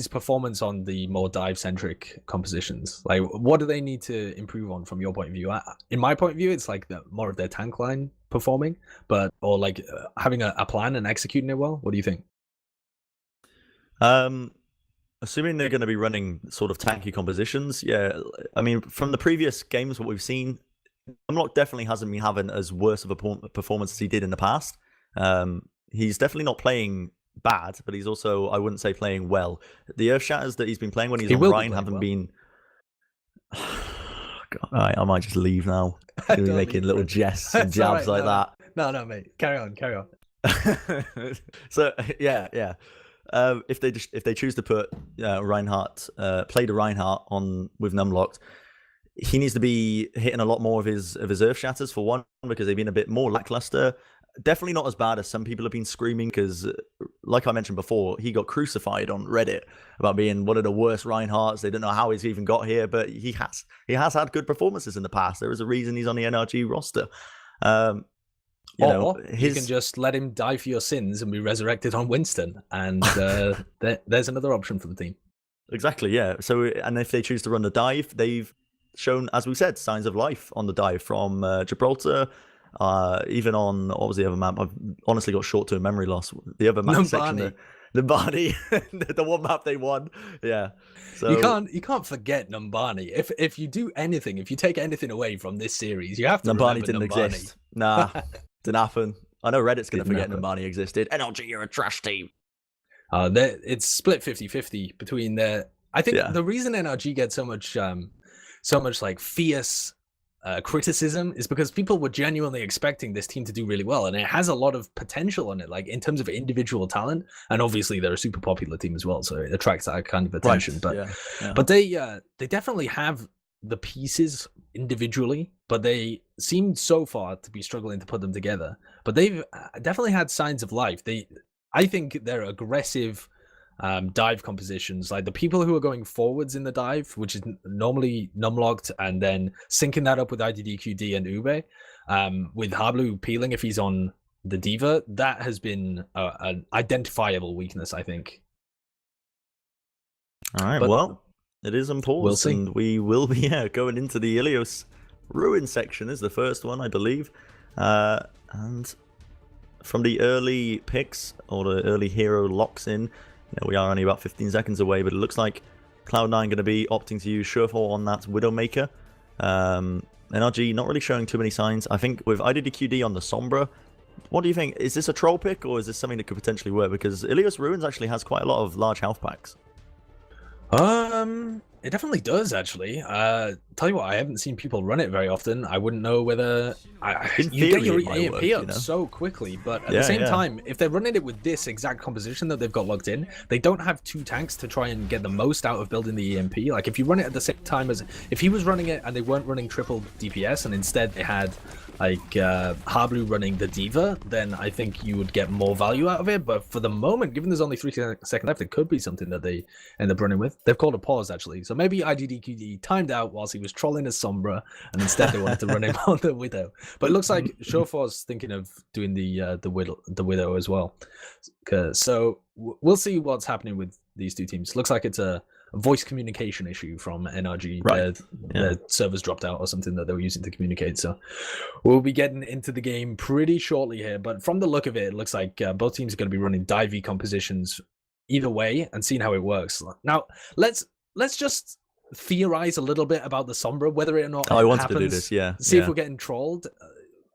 performance on the more dive-centric compositions? Like, what do they need to improve on from your point of view? In my point of view, it's like more of their tank line performing, or like having a plan and executing it well. What do you think? Assuming they're going to be running sort of tanky compositions, yeah. I mean, from the previous games, what we've seen, Numlock definitely hasn't been having as worse of a performance as he did in the past. He's definitely not playing bad, but he's also, I wouldn't say, playing well. The Earth Shatters that he's been playing when he's on Rhine haven't been... God, all right, I might just leave now. Be making little jests and jabs like that. No, mate. Carry on. So, yeah. If they choose to put Reinhardt, play the Reinhardt on with Numlocked, he needs to be hitting a lot more of his Earth Shatters, for one, because they've been a bit more lackluster. Definitely not as bad as some people have been screaming, because, like I mentioned before, he got crucified on Reddit about being one of the worst Reinhardts. They don't know how he's even got here, but he has had good performances in the past. There is a reason he's on the NRG roster. You can just let him die for your sins and be resurrected on Winston, and there's another option for the team. Exactly, yeah. So, and if they choose to run the dive, they've shown, as we said, signs of life on the dive from Gibraltar. Even on, what was the other map? I've honestly got short-term memory loss. The other map section, Numbani, the one map they won. Yeah, so you can't forget Numbani. If you do anything, if you take anything away from this series, you have to Numbani remember didn't exist. Nah, didn't happen. I know Reddit's gonna forget Numbani existed. NRG, you're a trash team. It's split 50-50 between their. I think the reason NRG gets so much like fierce criticism is because people were genuinely expecting this team to do really well, and it has a lot of potential on it, like in terms of individual talent, and obviously they're a super popular team as well, so it attracts that kind of attention. Right. But they definitely have the pieces individually, but they seem so far to be struggling to put them together. But they've definitely had signs of life. I think they're aggressive dive compositions, like the people who are going forwards in the dive, which is normally Numlocked, and then syncing that up with IDDQD and Ube, with Hablu peeling if he's on the Diva, that has been an identifiable weakness, I think. All right, well, it is important. We'll see. And we will be going into the Ilios Ruin section is the first one, I believe. And from the early picks, or the early hero locks in, we are only about 15 seconds away, but it looks like Cloud9 going to be opting to use Surefall on that Widowmaker. NRG not really showing too many signs. I think with IDDQD on the Sombra, what do you think? Is this a troll pick, or is this something that could potentially work? Because Ilios Ruins actually has quite a lot of large health packs. It definitely does, actually. Tell you what, I haven't seen people run it very often. I wouldn't know whether you get your EMP up so quickly, but at the same time, if they're running it with this exact composition that they've got logged in, they don't have two tanks to try and get the most out of building the EMP. Like, if you run it at the same time as if he was running it and they weren't running triple DPS, and instead they had like Hablu running the Diva, then I think you would get more value out of it. But for the moment, given there's only 3 seconds left, it could be something that they end up running with. They've called a pause, actually, so maybe IDDQD timed out whilst he was trolling his Sombra, and instead they wanted to run him on the Widow. But it looks like Shorefor's thinking of doing the Widow as well. So we'll see what's happening with these two teams. Looks like it's a voice communication issue from NRG. Right. Their servers dropped out or something that they were using to communicate. So we'll be getting into the game pretty shortly here. But from the look of it, it looks like both teams are going to be running divey compositions either way and seeing how it works. Now, let's just theorize a little bit about the Sombra, whether or not I wanted happens. to do this, yeah. See if we're getting trolled.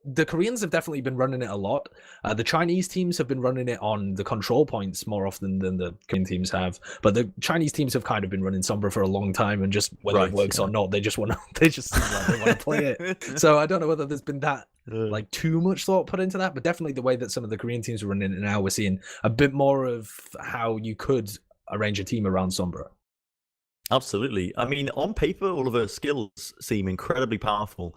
The Koreans have definitely been running it a lot. The Chinese teams have been running it on the control points more often than the Korean teams have. But the Chinese teams have kind of been running Sombra for a long time, and just whether it works or not, they just want to. They just seem like they want to play it. So I don't know whether there's been that like too much thought put into that, but definitely the way that some of the Korean teams are running it now, we're seeing a bit more of how you could arrange a team around Sombra. Absolutely. I mean, on paper, all of her skills seem incredibly powerful.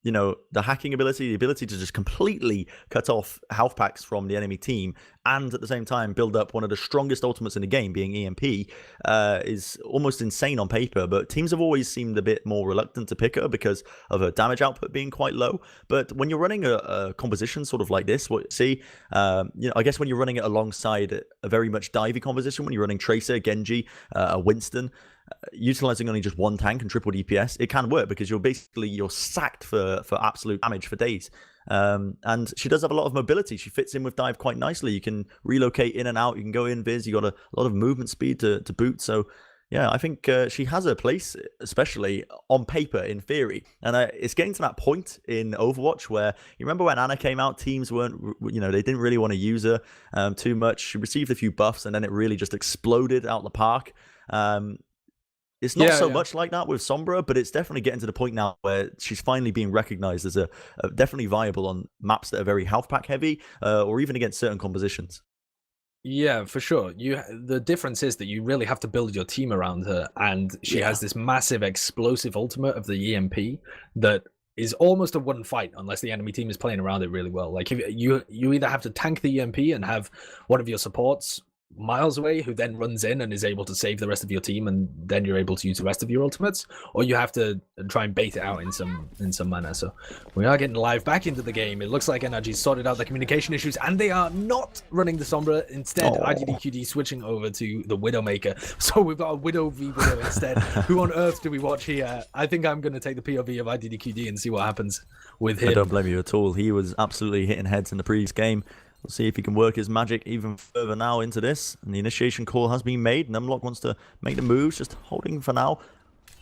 You know, the hacking ability, the ability to just completely cut off health packs from the enemy team, and at the same time build up one of the strongest ultimates in the game, being EMP, is almost insane on paper. But teams have always seemed a bit more reluctant to pick her because of her damage output being quite low. But when you're running a composition sort of like this, what you see, you know, I guess when you're running it alongside a very much divey composition, when you're running Tracer, Genji, Winston, utilizing only just one tank and triple DPS, it can work because you're sacked for absolute damage for days. And she does have a lot of mobility. She fits in with dive quite nicely. You can relocate in and out. You can go in viz. You got a lot of movement speed to boot. So yeah, I think she has her place, especially on paper, in theory. And it's getting to that point in Overwatch where, you remember when Anna came out, teams weren't, you know, they didn't really want to use her too much. She received a few buffs and then it really just exploded out the park. It's not so much like that with Sombra, but it's definitely getting to the point now where she's finally being recognized as a definitely viable on maps that are very health pack heavy, or even against certain compositions. Yeah, for sure. The difference is that you really have to build your team around her, and she has this massive explosive ultimate of the EMP that is almost a one fight unless the enemy team is playing around it really well. Like, if you either have to tank the EMP and have one of your supports miles away who then runs in and is able to save the rest of your team, and then you're able to use the rest of your ultimates, or you have to try and bait it out in some manner. So we are getting live back into the game. It looks like NRG sorted out the communication issues and they are not running the Sombra. Instead, IDDQD switching over to the Widowmaker. So we've got a Widow v Widow instead. Who on earth do we watch here? I think I'm going to take the POV of IDDQD and see what happens with him. I don't blame you at all. He was absolutely hitting heads in the previous game. We'll see if he can work his magic even further now into this. And the initiation call has been made. Numlock wants to make the moves, just holding for now.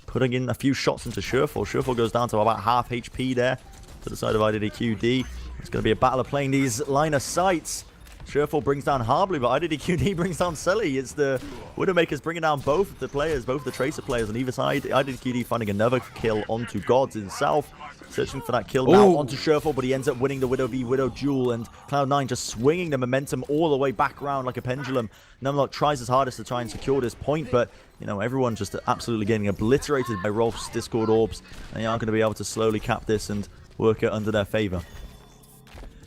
Putting in a few shots into Sherfall. Sherfall goes down to about half HP there to the side of IDDQD. It's going to be a battle of playing these line of sights. Sherfall brings down Harbly, but IDDQD brings down Sully. It's the Widowmakers bringing down both the players, both the Tracer players on either side. IDDQD finding another kill onto Gods himself. Searching for that kill now onto Sherfall, but he ends up winning the Widow v Widow duel, and Cloud9 just swinging the momentum all the way back around like a pendulum. Numlock tries his hardest to try and secure this point, but, you know, everyone just absolutely getting obliterated by Rolf's Discord orbs. They aren't going to be able to slowly cap this and work it under their favor.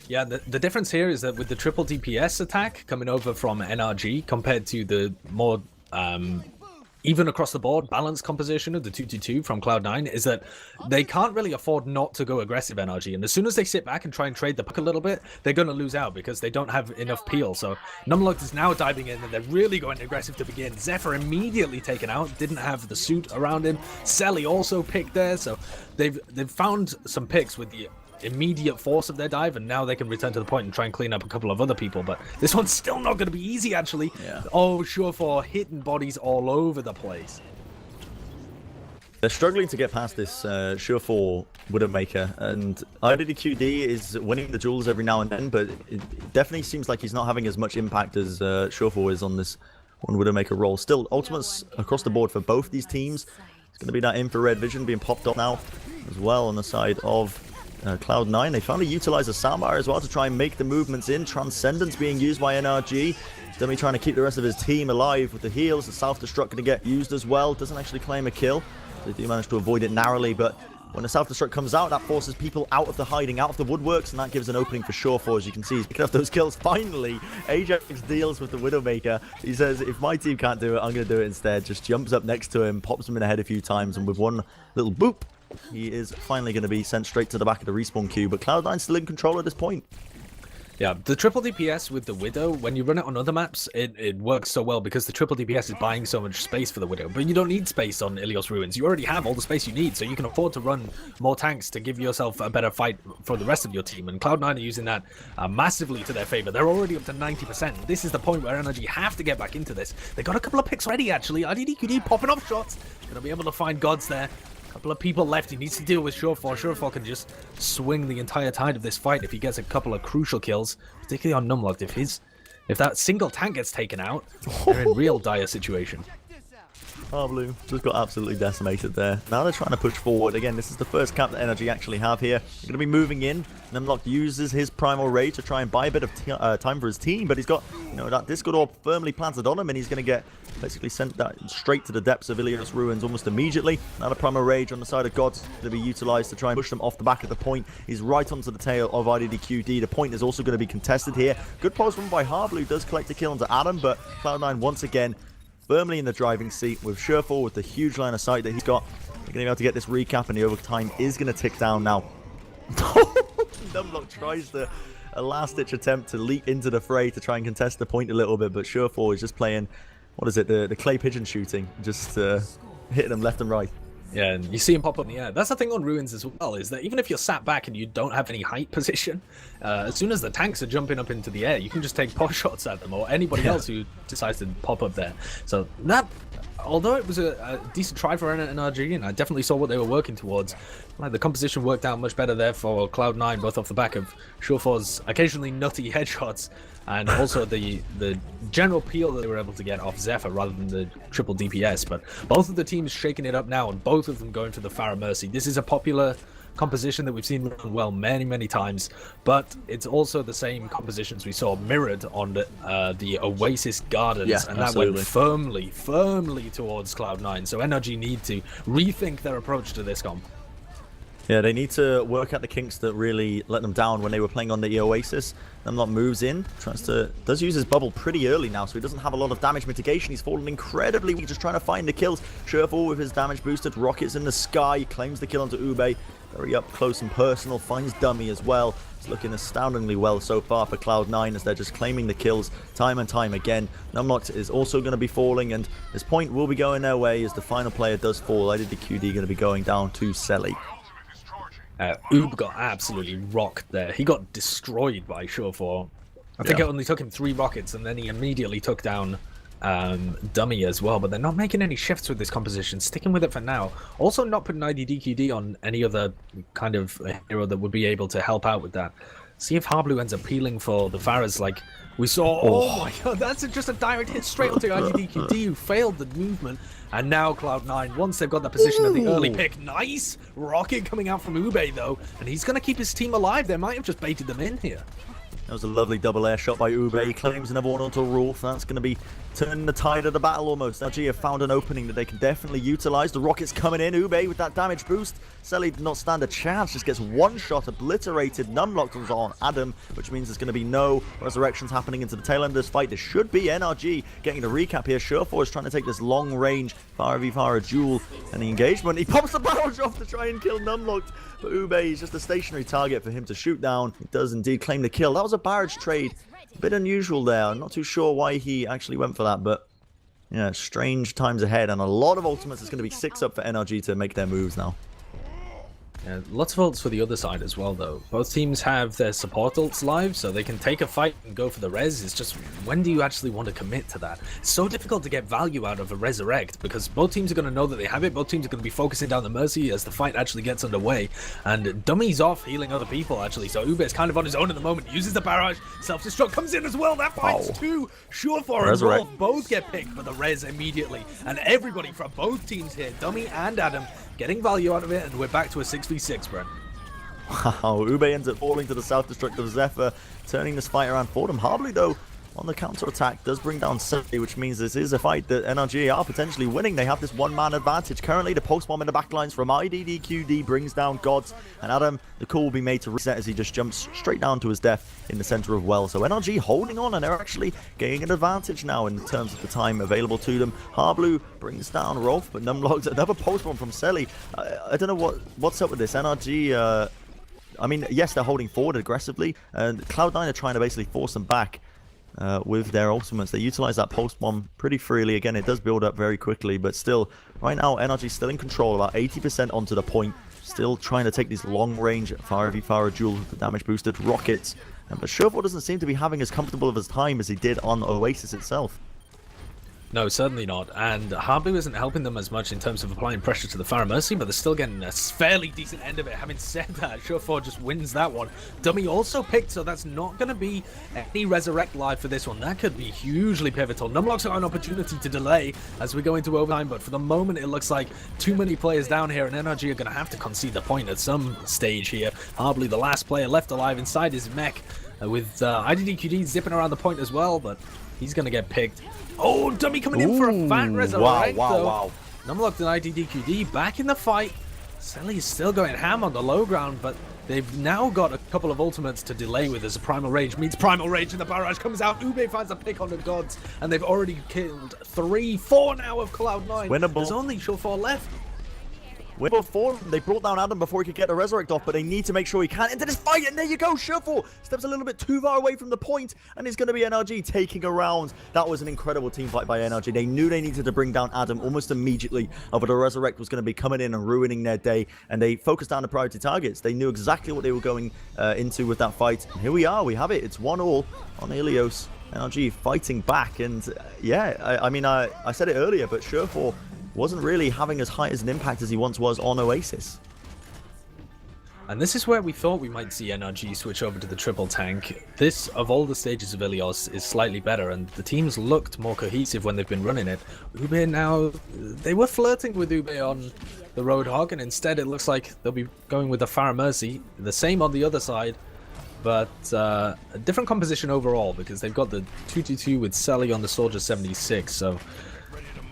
Yeah, the difference here is that with the triple DPS attack coming over from NRG compared to the more even across the board balanced composition of the 2-2-2 from Cloud9, is that they can't really afford not to go aggressive NRG. And as soon as they sit back and try and trade the puck a little bit, they're going to lose out because they don't have enough peel. So Numlock is now diving in and they're really going aggressive to begin. Zephyr immediately taken out, didn't have the suit around him. Selly also picked there. So they've found some picks with the immediate force of their dive, and now they can return to the point and try and clean up a couple of other people. But this one's still not going to be easy, actually. Oh, sure, for hitting bodies all over the place. They're struggling to get past this Sure4 Widowmaker, and IDDQD is winning the duels every now and then, but it definitely seems like he's not having as much impact as Sure4 is on this one Widowmaker role. Still, ultimates across the board for both these teams. It's going to be that infrared vision being popped up now as well on the side of Cloud9. They finally utilize a soundbar as well to try and make the movements in. Transcendence being used by NRG. Demi trying to keep the rest of his team alive with the heals. The self-destruct going to get used as well. Doesn't actually claim a kill. They do manage to avoid it narrowly, but when the self-destruct comes out, that forces people out of the hiding, out of the woodworks, and that gives an opening for Sure4. As you can see, he's picking up those kills. Finally, Ajax deals with the Widowmaker. He says, if my team can't do it, I'm going to do it instead. Just jumps up next to him, pops him in the head a few times, and with one little boop, he is finally going to be sent straight to the back of the respawn queue. But Cloud9 still in control at this point. Yeah, the triple DPS with the Widow, when you run it on other maps, it works so well because the triple DPS is buying so much space for the Widow. But you don't need space on Ilios Ruins. You already have all the space you need, so you can afford to run more tanks to give yourself a better fight for the rest of your team. And Cloud9 are using that massively to their favor. They're already up to 90%. This is the point where NRG have to get back into this. They got a couple of picks ready, actually. IDDQD popping off shots. Gonna be able to find gods there. Couple of people left. He needs to deal with Surefour. Surefour can just swing the entire tide of this fight if he gets a couple of crucial kills, particularly on Numlocked. If that single tank gets taken out, they're in real dire situation. Blue just got absolutely decimated there. Now they're trying to push forward. Again, this is the first cap that NRG actually have here. They're going to be moving in. Numlocked uses his Primal Rage to try and buy a bit of time for his team, but he's got, you know, that Discord Orb firmly planted on him, and he's going to get basically sent that straight to the depths of Ilios Ruins almost immediately. Now the Primal Rage on the side of Gods to be utilized to try and push them off the back of the point. He's right onto the tail of IDDQD. The point is also going to be contested here. Good pulse run by Harblue, does collect a kill onto Adam, but Cloud9 once again firmly in the driving seat with Surefour with the huge line of sight that he's got. They're going to be able to get this recap, and the overtime is going to tick down now. Numlock tries a last-ditch attempt to leap into the fray to try and contest the point a little bit, but Surefour is just playing, what is it, the clay pigeon shooting, just hitting them left and right. Yeah, and you see him pop up in the air. That's the thing on Ruins as well, is that even if you're sat back and you don't have any height position, as soon as the tanks are jumping up into the air, you can just take pot shots at them, or anybody else who decides to pop up there. So that, although it was a decent try for NRG, and I definitely saw what they were working towards, like, the composition worked out much better there for Cloud9, both off the back of Surefour's occasionally nutty headshots, and also the general peel that they were able to get off Zephyr rather than the triple DPS. But both of the teams shaking it up now, and both of them going for the Pharah Mercy. This is a popular composition that we've seen run well many times, but it's also the same compositions we saw mirrored on the Oasis Gardens, and that went firmly towards Cloud9. So NRG need to rethink their approach to this comp. Yeah, they need to work out the kinks that really let them down when they were playing on the Oasis. Numlock moves in, does use his bubble pretty early now, so he doesn't have a lot of damage mitigation. He's fallen incredibly weak, just trying to find the kills. Surefour with his damage boosted, rockets in the sky, claims the kill onto Ube. Very up close and personal, finds Dummy as well. It's looking astoundingly well so far for Cloud9 as they're just claiming the kills time and time again. Numlocked is also going to be falling, and this point will be going their way as the final player does fall. IDDQD going to be going down to Selly. Oob got absolutely rocked there. He got destroyed by Surefour. I think it only took him 3 rockets, and then he immediately took down Dummy as well. But they're not making any shifts with this composition, sticking with it for now. Also not putting IDDQD on any other kind of hero that would be able to help out with that. See if Harblue ends up peeling for the Pharahs like we saw. Oh my god, that's just a direct hit straight onto IDDQD, who failed the movement. And now Cloud9, once they've got that position at the early pick, nice rocket coming out from Ube though, and he's going to keep his team alive. They might have just baited them in here. That was a lovely double air shot by Ube. He claims another one onto Rolf. That's going to be turning the tide of the battle almost. NRG have found an opening that they can definitely utilize. The rocket's coming in. Ube with that damage boost. Selly did not stand a chance. Just gets one shot obliterated. Numlocked was on Adam, which means there's going to be no resurrections happening into the tail end of this fight. There should be NRG getting the recap here. Surefour is trying to take this long range Pharah v Pharah duel, and the engagement. He pops the barrage off to try and kill Numlocked. But Ube is just a stationary target for him to shoot down. He does indeed claim the kill. That was a barrage trade. A bit unusual there. I'm not too sure why he actually went for that, but yeah, strange times ahead, and a lot of ultimates. It's going to be 6 up for NRG to make their moves now. Yeah, lots of ults for the other side as well, though. Both teams have their support ults live, so they can take a fight and go for the res. It's just, when do you actually want to commit to that? It's so difficult to get value out of a resurrect, because both teams are going to know that they have it. Both teams are going to be focusing down the Mercy as the fight actually gets underway. And Dummy's off healing other people, actually. So Ube is kind of on his own at the moment. Uses the barrage. Self-destruct comes in as well. That fight's 2. Surefour and Rolf both get picked for the res immediately. And everybody from both teams here, Dummy and Adam, getting value out of it, and we're back to a 6v6, Brent. Wow, Ube ends up falling to the self-destruct of Zephyr, turning this fight around for them. Harblue, though, on the counter-attack, does bring down Selly, which means this is a fight that NRG are potentially winning. They have this one-man advantage. Currently, the post-bomb in the backlines from IDDQD brings down Gods, and Adam, the call will be made to reset as he just jumps straight down to his death in the center of Well. So NRG holding on, and they're actually gaining an advantage now in terms of the time available to them. Harblue brings down Rolf, but Numlocked, another post-bomb from Selly. I don't know what's up with this. NRG I mean, yes, they're holding forward aggressively, and Cloud9 are trying to basically force them back with their ultimates. They utilize that pulse bomb pretty freely. Again, it does build up very quickly, but still, right now, NRG still in control, about 80% onto the point. Still trying to take these long-range Fire v Fire duels with the damage-boosted rockets. But Sherford doesn't seem to be having as comfortable of a time as he did on Oasis itself. No, certainly not. And Hardblue isn't helping them as much in terms of applying pressure to the Pharmercy, but they're still getting a fairly decent end of it. Having said that, Sure4 just wins that one. Dummy also picked, so that's not going to be any Resurrect live for this one. That could be hugely pivotal. Numlock's got an opportunity to delay as we go into overtime, but for the moment, it looks like too many players down here, and NRG are going to have to concede the point at some stage here. Hardblue, the last player left alive inside his mech, with IDDQD zipping around the point as well, but he's going to get picked. Oh, Dummy coming in for a fat resurrect, wow. Numlocked and IDDQD back in the fight. Selly is still going ham on the low ground, but they've now got a couple of ultimates to delay with as a Primal Rage meets Primal Rage, and the barrage comes out. Ube finds a pick on the gods, and they've already killed 4 now of Cloud9. Winnable. There's only Sure4 left. Winnable for them. They brought down Adam before he could get the resurrect off, but they need to make sure he can into this fight, and there you go. Sure4 steps a little bit too far away from the point, and it's going to be NRG taking a round. That was an incredible team fight by NRG. They knew they needed to bring down Adam almost immediately, but the resurrect was going to be coming in and ruining their day, and they focused on the priority targets. They knew exactly what they were going into with that fight. And here we are. We have it. It's 1-1 on Ilios. NRG fighting back, and yeah, I mean, I said it earlier, but Sure4 wasn't really having as high as an impact as he once was on Oasis. And this is where we thought we might see NRG switch over to the triple tank. This, of all the stages of Ilios, is slightly better, and the teams looked more cohesive when they've been running it. Ube now, they were flirting with Ube on the Roadhog, and instead it looks like they'll be going with the Pharmercy. The same on the other side, but a different composition overall, because they've got the 2-2-2 with Selly on the Soldier 76, so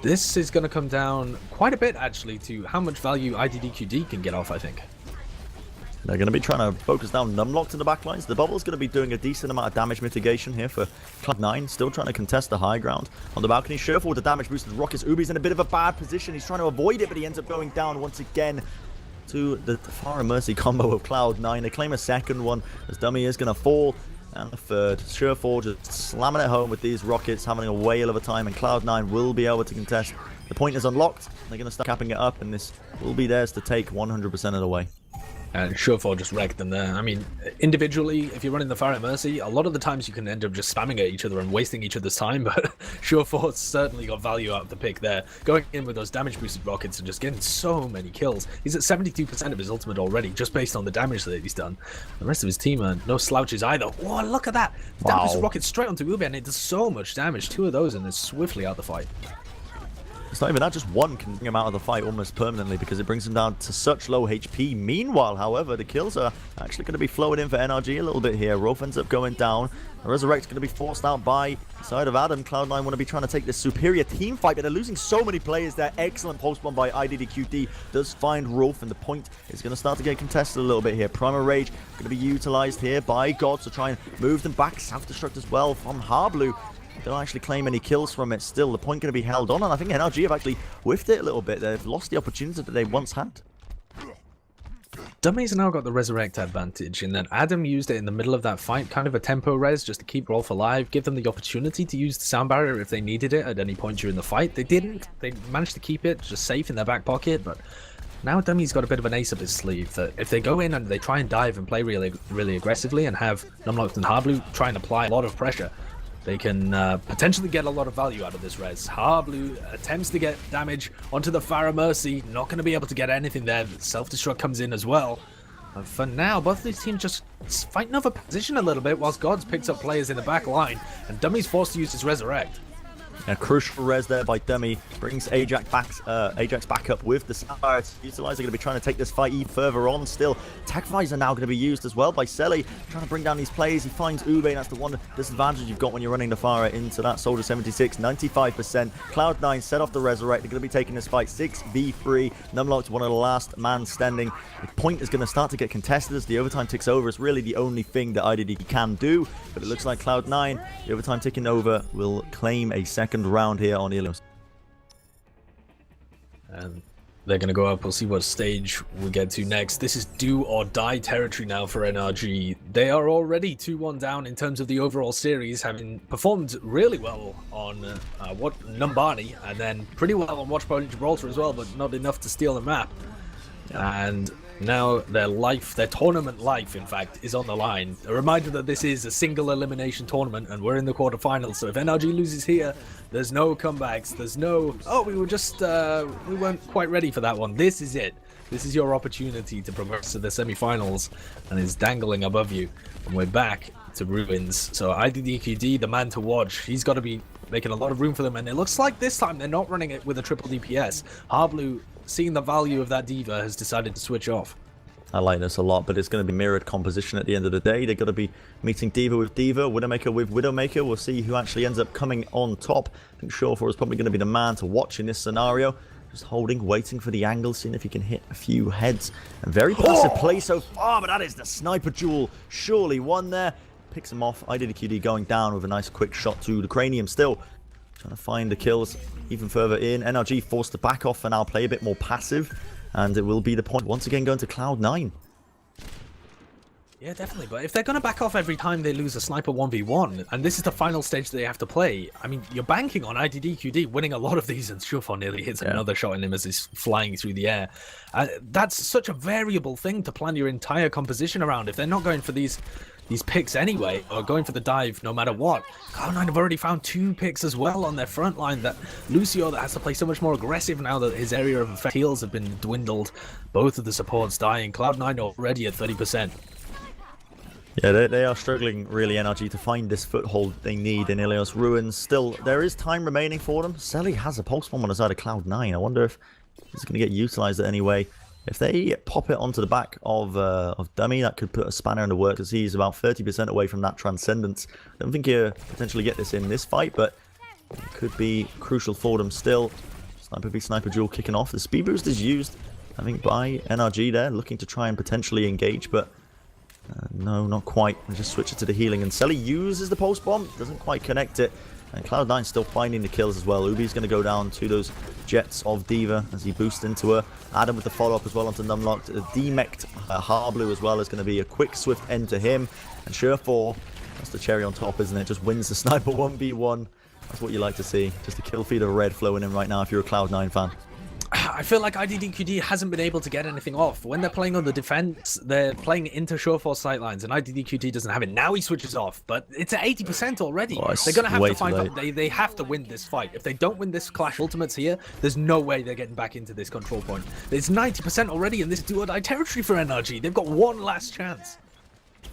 this is going to come down quite a bit, actually, to how much value IDDQD can get off, I think. They're going to be trying to focus down Numlocked in the backlines. The Bubble's going to be doing a decent amount of damage mitigation here for Cloud9. Still trying to contest the high ground on the balcony. Sure4 with the damage boosted rockets. Ubi's in a bit of a bad position. He's trying to avoid it, but he ends up going down once again to the Fire and Mercy combo of Cloud9. They claim a second one as Dummy is going to fall. And the third. Sure4 just slamming it home with these rockets, having a whale of a time, and Cloud9 will be able to contest. The point is unlocked. They're going to start capping it up, and this will be theirs to take 100% of the way. And Sure4 just wrecked them there. I mean, individually, if you're running the Fire at Mercy, a lot of the times you can end up just spamming at each other and wasting each other's time, but Sure4 certainly got value out of the pick there. Going in with those damage-boosted rockets and just getting so many kills. He's at 72% of his ultimate already, just based on the damage that he's done. The rest of his team are no slouches either. Whoa, look at that! Damage rocket straight onto Ube, and it does so much damage. 2 of those, and it's swiftly out the fight. It's not even that, just one can bring him out of the fight almost permanently because it brings him down to such low HP. Meanwhile, however, the kills are actually going to be flowing in for NRG a little bit here. Rolf ends up going down. The Resurrect's going to be forced out by the side of Adam. Cloud9 want to be trying to take this superior team fight, but they're losing so many players there. Excellent post bomb by IDDQD does find Rolf, and the point is going to start to get contested a little bit here. Primal Rage going to be utilized here by God to try and move them back. Self-destruct as well from Hardblue. Don't actually claim any kills from it still. The point going to be held on, and I think NRG have actually whiffed it a little bit. They've lost the opportunity that they once had. Dummy's now got the Resurrect advantage in that Adam used it in the middle of that fight, kind of a tempo res just to keep Rolf alive, give them the opportunity to use the sound barrier if they needed it at any point during the fight. They didn't. They managed to keep it just safe in their back pocket, but now Dummy's got a bit of an ace up his sleeve that if they go in and they try and dive and play really aggressively and have Numlocked and Hardblue try and apply a lot of pressure, they can potentially get a lot of value out of this res. Hardblue attempts to get damage onto the Farah Mercy. Not going to be able to get anything there. Self-destruct comes in as well. But for now, both of these teams just fighting over position a little bit whilst Gods picks up players in the back line. And Dummy's forced to use his Resurrect. A crucial res there by Dummy. Brings Ajax back up with the Sapphire. Utilizer going to be trying to take this fight even further on still. Tech fires are now going to be used as well by Selly. Trying to bring down these players. He finds Ube, and that's the one disadvantage you've got when you're running the Fire into that Soldier 76. 95%. Cloud9 set off the Resurrect. They're going to be taking this fight 6v3. Numlocked, one of the last man standing. The point is going to start to get contested as the overtime ticks over. It's really the only thing that IDD can do. But it looks like Cloud9, the overtime ticking over, will claim a second round here on Ilios. And They're going to go up. We'll see what stage we get to next. This is do or die territory now for NRG. They are already 2-1 down in terms of the overall series, having performed really well on Numbani, and then pretty well on Watchpoint Gibraltar as well, but not enough to steal the map. And now their life, their tournament life, in fact, is on the line. A reminder that this is a single elimination tournament, and we're in the quarterfinals. So if NRG loses here, there's no comebacks. There's no, oh, we weren't quite ready for that one. This is it. This is your opportunity to progress to the semi-finals, and it's dangling above you. And we're back to Ruins. So IDDQD, the man to watch, he's got to be making a lot of room for them. And it looks like this time they're not running it with a triple DPS. Harblu, seeing the value of that D.Va, has decided to switch off. I like this a lot, but it's going to be mirrored composition at the end of the day. They're going to be meeting D.Va with D.Va, Widowmaker with Widowmaker. We'll see who actually ends up coming on top. I think Shawful is probably going to be the man to watch in this scenario. Just holding, waiting for the angle, seeing if he can hit a few heads. A very passive play so far, but that is the sniper duel. Surely one there. Picks him off. IDDQD going down with a nice quick shot to the cranium. Still trying to find the kills even further in. NRG forced to back off and now play a bit more passive. And it will be the point once again going to Cloud9. Yeah, definitely. But if they're going to back off every time they lose a sniper 1v1, and this is the final stage that they have to play, I mean, you're banking on IDDQD winning a lot of these, and Shufo nearly hits another shot in him as he's flying through the air. That's such a variable thing to plan your entire composition around. If they're not going for these picks anyway, or going for the dive no matter what. Cloud9 have already found 2 picks as well on their front line. That Lucio that has to play so much more aggressive now that his area of effect heals have been dwindled. Both of the supports dying. Cloud9 already at 30%. Yeah, they are struggling really, NRG, to find this foothold they need in Ilios Ruins. Still, there is time remaining for them. Selly has a pulse bomb on the side of Cloud9. I wonder if he's going to get utilized in any way. If they pop it onto the back of Dummy, that could put a spanner in the works, because he's about 30% away from that Transcendence. I don't think he'll potentially get this in this fight, but it could be crucial for them still. Sniper v Sniper duel kicking off. The speed boost is used, I think, by NRG there, looking to try and potentially engage, but no, not quite. They just switch it to the healing, and Selly uses the pulse bomb, doesn't quite connect it. And Cloud9 still finding the kills as well. Ubi's going to go down to those jets of D.Va as he boosts into her. Adam with the follow-up as well onto Numlocked. Demect Harblu as well is going to be a quick, swift end to him. And Sure4, that's the cherry on top, isn't it? Just wins the sniper 1v1. That's what you like to see. Just a kill feed of red flowing in right now if you're a Cloud9 fan. I feel like IDDQD hasn't been able to get anything off. When they're playing on the defense, they're playing into Showforce sightlines, and IDDQD doesn't have it. Now he switches off, but it's at 80% already. Oh, they're going to have to find out. They have to win this fight. If they don't win this Clash Ultimates here, there's no way they're getting back into this control point. It's 90% already in this do-or-die territory for NRG. They've got one last chance.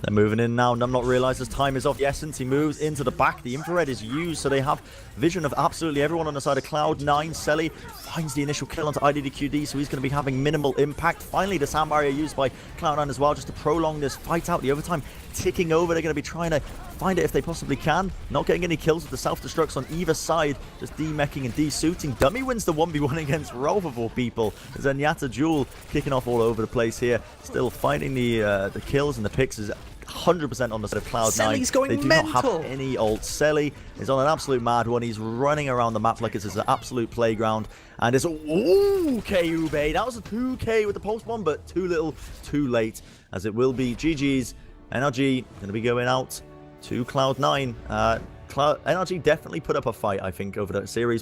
They're moving in now. Numlock realizes time is of the essence. He moves into the back. The infrared is used, so they have vision of absolutely everyone on the side of Cloud9. Selly finds the initial kill onto IDDQD, so he's going to be having minimal impact. Finally, the sound barrier used by Cloud9 as well, just to prolong this fight out. The overtime ticking over. They're going to be trying to find it if they possibly can. Not getting any kills with the self-destructs on either side. Just demeching and de-suiting. Dummy wins the 1v1 against Rolf of all people. There's Zenyatta Jewel kicking off all over the place here. Still finding the kills and the picks is 100% on the side of Cloud9. They do not have any ult. Selly is on an absolute mad one. He's running around the map like it's an absolute playground. And it's KUB. That was a 2K with the pulse bomb, but too little, too late. As it will be GG's. NRG going to be going out to Cloud9. NRG definitely put up a fight, I think, over that series, but